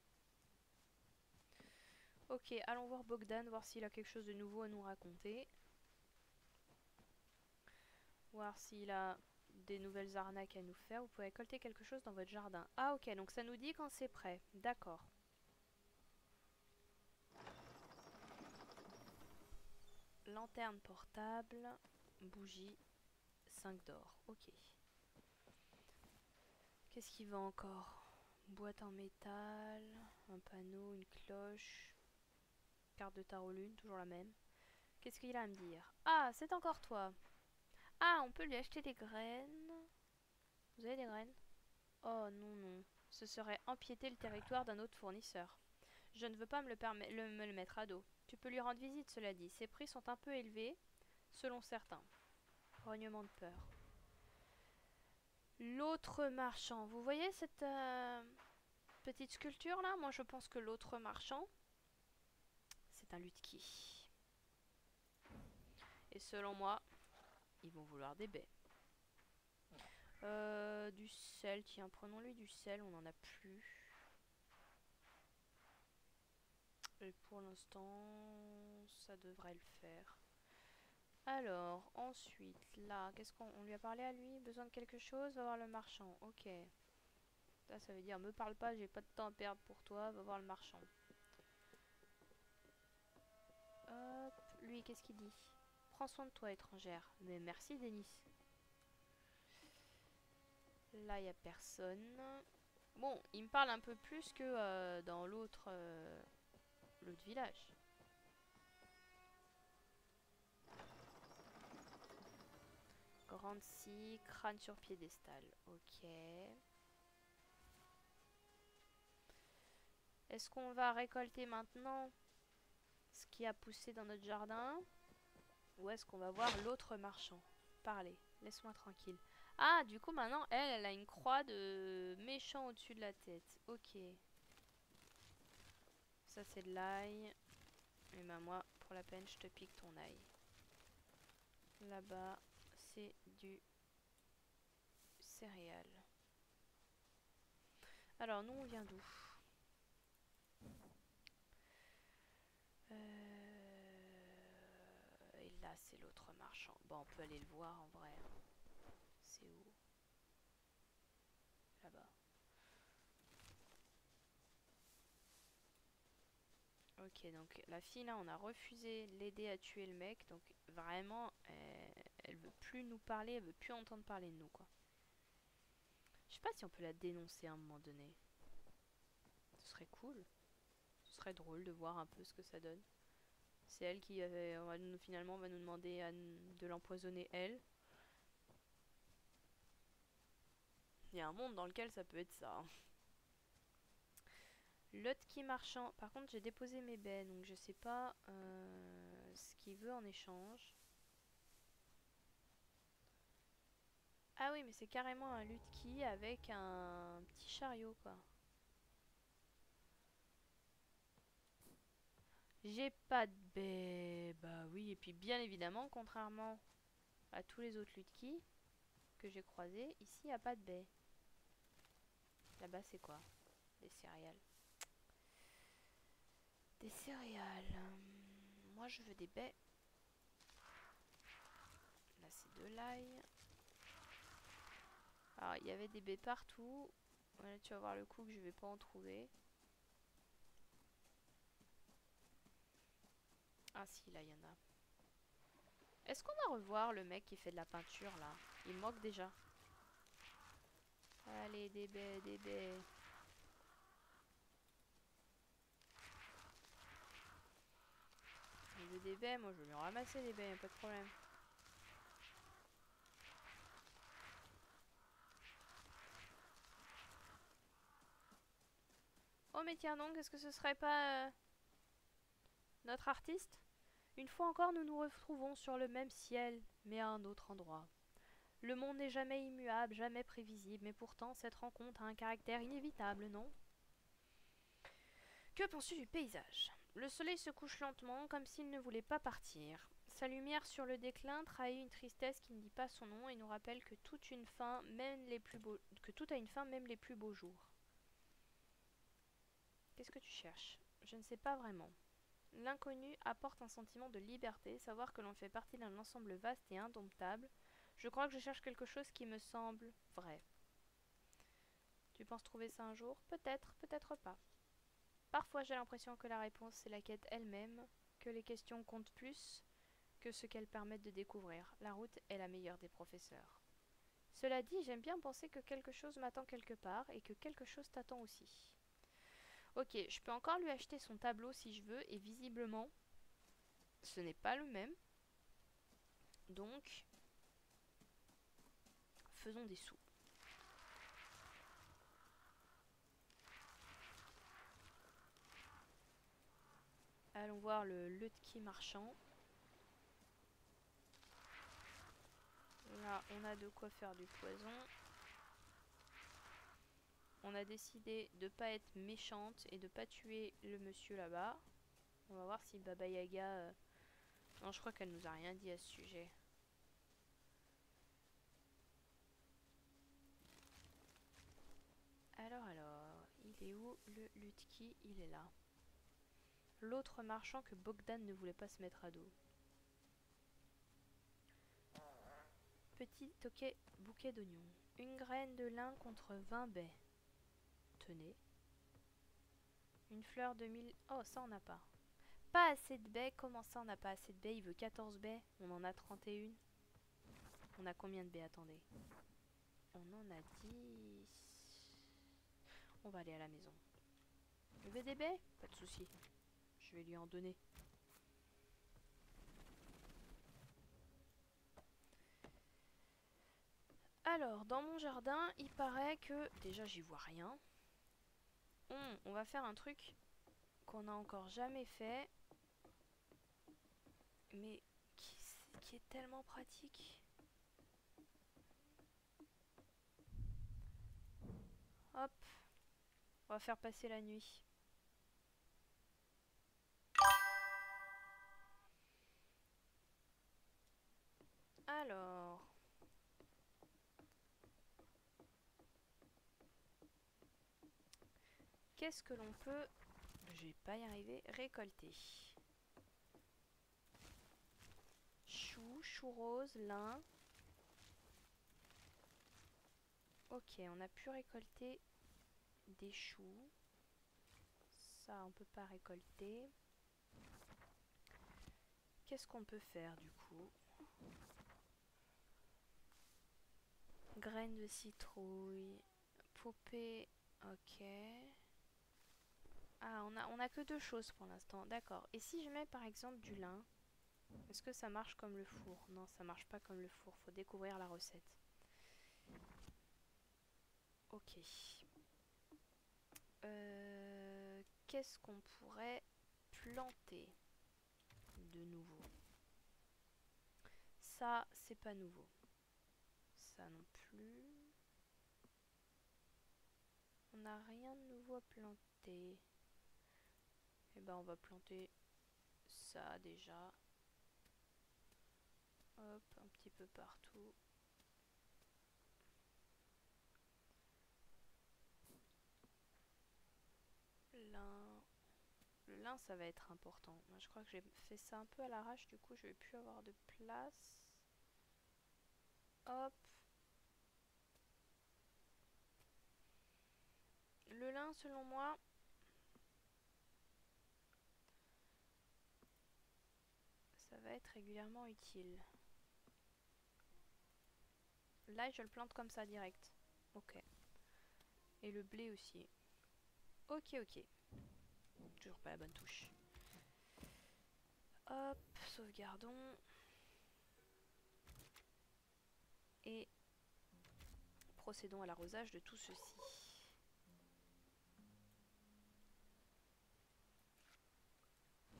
Ok, allons voir Bogdan, voir s'il a quelque chose de nouveau à nous raconter. Voir s'il a des nouvelles arnaques à nous faire. Vous pouvez récolter quelque chose dans votre jardin. Ah ok, donc ça nous dit quand c'est prêt. D'accord. Lanterne portable, bougie, 5 d'or. Ok. Qu'est-ce qu'il vend encore? Boîte en métal, un panneau, une cloche, carte de tarot lune, toujours la même. Qu'est-ce qu'il a à me dire? Ah, c'est encore toi. Ah, on peut lui acheter des graines. Vous avez des graines? Oh non, non. Ce serait empiéter le territoire d'un autre fournisseur. Je ne veux pas me le mettre à dos. Tu peux lui rendre visite, cela dit. Ses prix sont un peu élevés, selon certains. Rognement de peur. L'autre marchand. Vous voyez cette petite sculpture là? Moi je pense que l'autre marchand, c'est un Lutki. Et selon moi, ils vont vouloir des baies. Du sel, tiens, prenons-lui du sel, on n'en a plus. Et pour l'instant, ça devrait le faire. Alors, ensuite, là, qu'est-ce qu'on lui a parlé à lui? Besoin de quelque chose? Va voir le marchand. Ok. Ça veut dire, me parle pas, j'ai pas de temps à perdre pour toi, va voir le marchand. Hop, lui, qu'est-ce qu'il dit? Prends soin de toi, étrangère. Mais merci, Denis. Là, il n'y a personne. Bon, il me parle un peu plus que dans l'autre village. Grande scie, crâne sur piédestal. Ok. Est-ce qu'on va récolter maintenant ce qui a poussé dans notre jardin? Ou est-ce qu'on va voir l'autre marchand? Parlez, laisse-moi tranquille. Ah, du coup, maintenant, elle a une croix de méchant au-dessus de la tête. Ok. Ça, c'est de l'ail. Et ben moi, pour la peine, je te pique ton ail. Là-bas, c'est du céréales. Alors, nous, on vient d'où? Et là, c'est l'autre marchand. Bon, on peut aller le voir en vrai. C'est où? Là-bas. Ok, donc la fille là, on a refusé l'aider à tuer le mec. Donc vraiment, elle veut plus nous parler, elle veut plus entendre parler de nous, quoi. Je sais pas si on peut la dénoncer à un moment donné. Ce serait cool. Ce serait drôle de voir un peu ce que ça donne. C'est elle qui finalement va nous demander de l'empoisonner elle. Il y a un monde dans lequel ça peut être ça. Hein. Lotki marchand. Par contre, j'ai déposé mes baies, donc je sais pas ce qu'il veut en échange. Ah oui, mais c'est carrément un Lutki avec un petit chariot, quoi. J'ai pas de baies. Bah oui, et puis bien évidemment, contrairement à tous les autres Lutki que j'ai croisés, ici, il n'y a pas de baies. Là-bas, c'est quoi? Des céréales. Des céréales. Moi, je veux des baies. Là, c'est de l'ail. Alors, il y avait des baies partout. Voilà, tu vas voir le coup que je vais pas en trouver. Ah si, là, il y en a. Est-ce qu'on va revoir le mec qui fait de la peinture, là? Il manque déjà. Allez, des baies, des baies. Il veut des baies, moi je vais lui ramasser des baies, y'a pas de problème. mais tiens donc, est-ce que ce serait pas notre artiste? Une fois encore, nous nous retrouvons sur le même ciel, mais à un autre endroit. Le monde n'est jamais immuable, jamais prévisible, mais pourtant cette rencontre a un caractère inévitable, non? Que penses-tu du paysage? Le soleil se couche lentement, comme s'il ne voulait pas partir. Sa lumière sur le déclin trahit une tristesse qui ne dit pas son nom et nous rappelle que tout a une fin, même les plus beaux jours. Qu'est-ce que tu cherches? Je ne sais pas vraiment. L'inconnu apporte un sentiment de liberté, savoir que l'on fait partie d'un ensemble vaste et indomptable. Je crois que je cherche quelque chose qui me semble vrai. Tu penses trouver ça un jour? Peut-être, peut-être pas. Parfois j'ai l'impression que la réponse est la quête elle-même, que les questions comptent plus que ce qu'elles permettent de découvrir. La route est la meilleure des professeurs. Cela dit, j'aime bien penser que quelque chose m'attend quelque part et que quelque chose t'attend aussi. Ok, je peux encore lui acheter son tableau si je veux, et visiblement, ce n'est pas le même. Donc, faisons des sous. Allons voir le Lutki marchand. Là, on a de quoi faire du poison. On a décidé de pas être méchante et de pas tuer le monsieur là-bas. On va voir si Baba Yaga... Non, je crois qu'elle nous a rien dit à ce sujet. Alors, il est où le Lutki? Il est là. L'autre marchand que Bogdan ne voulait pas se mettre à dos. Petit bouquet d'oignons. Une graine de lin contre 20 baies. Tenez. Une fleur de 1000... Oh, ça on n'a pas. Pas assez de baies? Comment ça on n'a pas assez de baies? Il veut 14 baies. On en a 31. On a combien de baies? Attendez. On en a 10. On va aller à la maison. Il veut des baies? Pas de souci. Je vais lui en donner. Alors, dans mon jardin, il paraît que... Déjà, j'y vois rien. On va faire un truc qu'on n'a encore jamais fait. Mais qui est tellement pratique. Hop. On va faire passer la nuit. Alors... Qu'est-ce que l'on peut... Je vais pas y arriver. Récolter. Chou rose, lin. Ok, on a pu récolter des choux. Ça, on peut pas récolter. Qu'est-ce qu'on peut faire du coup? Graines de citrouille. Poupée. Ok. Ah, on a que deux choses pour l'instant. D'accord. Et si je mets par exemple du lin, est-ce que ça marche comme le four? Non, ça marche pas comme le four. Faut découvrir la recette. Ok. Qu'est-ce qu'on pourrait planter de nouveau? Ça, c'est pas nouveau. Ça non plus. On n'a rien de nouveau à planter. Et ben on va planter ça déjà. Hop, un petit peu partout. Lin. Le lin, ça va être important. Moi, je crois que j'ai fait ça un peu à l'arrache, du coup, je vais plus avoir de place. Hop. Le lin, selon moi, ça va être régulièrement utile. Là, je le plante comme ça, direct. Ok. Et le blé aussi. Ok, ok. Toujours pas la bonne touche. Hop, sauvegardons. Et procédons à l'arrosage de tout ceci.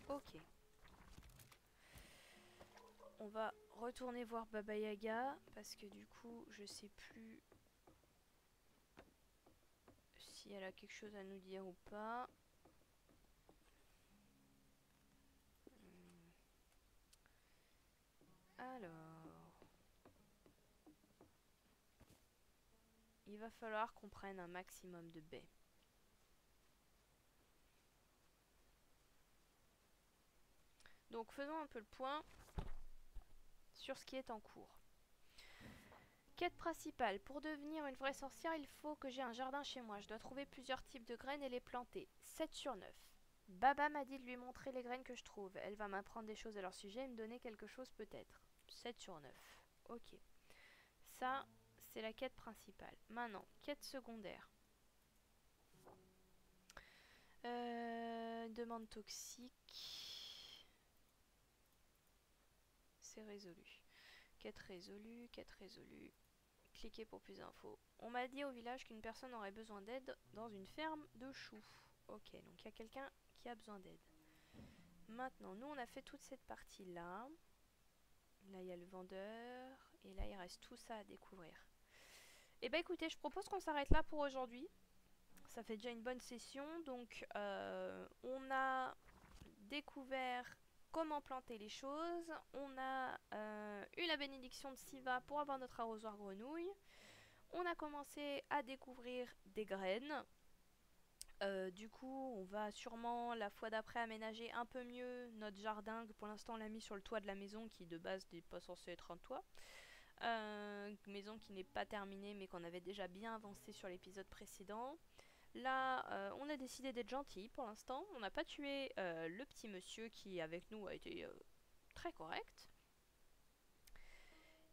Ok. On va retourner voir Baba Yaga parce que du coup je sais plus si elle a quelque chose à nous dire ou pas. Alors, il va falloir qu'on prenne un maximum de baies. Donc faisons un peu le point sur ce qui est en cours. Quête principale. Pour devenir une vraie sorcière, il faut que j'ai un jardin chez moi. Je dois trouver plusieurs types de graines et les planter. 7 sur 9. Baba m'a dit de lui montrer les graines que je trouve. Elle va m'apprendre des choses à leur sujet et me donner quelque chose peut-être. 7 sur 9. Ok. Ça, c'est la quête principale. Maintenant, quête secondaire. Demande toxique. C'est résolu. Quête résolue, quête résolue. Cliquez pour plus d'infos. On m'a dit au village qu'une personne aurait besoin d'aide dans une ferme de choux. Ok, donc il y a quelqu'un qui a besoin d'aide. Maintenant, nous on a fait toute cette partie-là. Là, il y a le vendeur. Et là, il reste tout ça à découvrir. Et bah écoutez, je propose qu'on s'arrête là pour aujourd'hui. Ça fait déjà une bonne session. Donc, on a découvert comment planter les choses. On a eu la bénédiction de Siva pour avoir notre arrosoir grenouille. On a commencé à découvrir des graines. Du coup, on va sûrement la fois d'après aménager un peu mieux notre jardin. Pour l'instant, on l'a mis sur le toit de la maison qui de base n'est pas censé être un toit. Maison qui n'est pas terminée mais qu'on avait déjà bien avancé sur l'épisode précédent. Là, on a décidé d'être gentil pour l'instant. On n'a pas tué le petit monsieur qui avec nous a été très correct.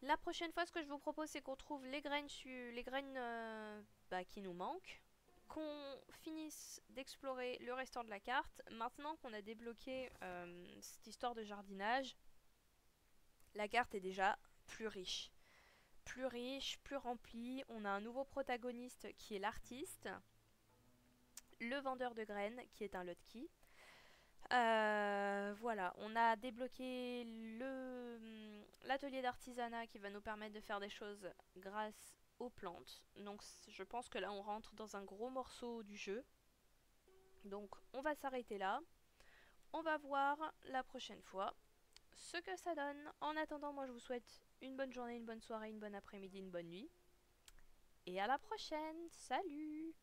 La prochaine fois, ce que je vous propose, c'est qu'on trouve les graines, qui nous manquent, qu'on finisse d'explorer le restant de la carte. Maintenant qu'on a débloqué cette histoire de jardinage, la carte est déjà plus riche. Plus riche, plus remplie. On a un nouveau protagoniste qui est l'artiste, le vendeur de graines qui est un Lotkey. Voilà, on a débloqué l'atelier d'artisanat qui va nous permettre de faire des choses grâce aux plantes. Donc je pense que là on rentre dans un gros morceau du jeu. Donc on va s'arrêter là. On va voir la prochaine fois ce que ça donne. En attendant, moi je vous souhaite une bonne journée, une bonne soirée, une bonne après-midi, une bonne nuit. Et à la prochaine. Salut!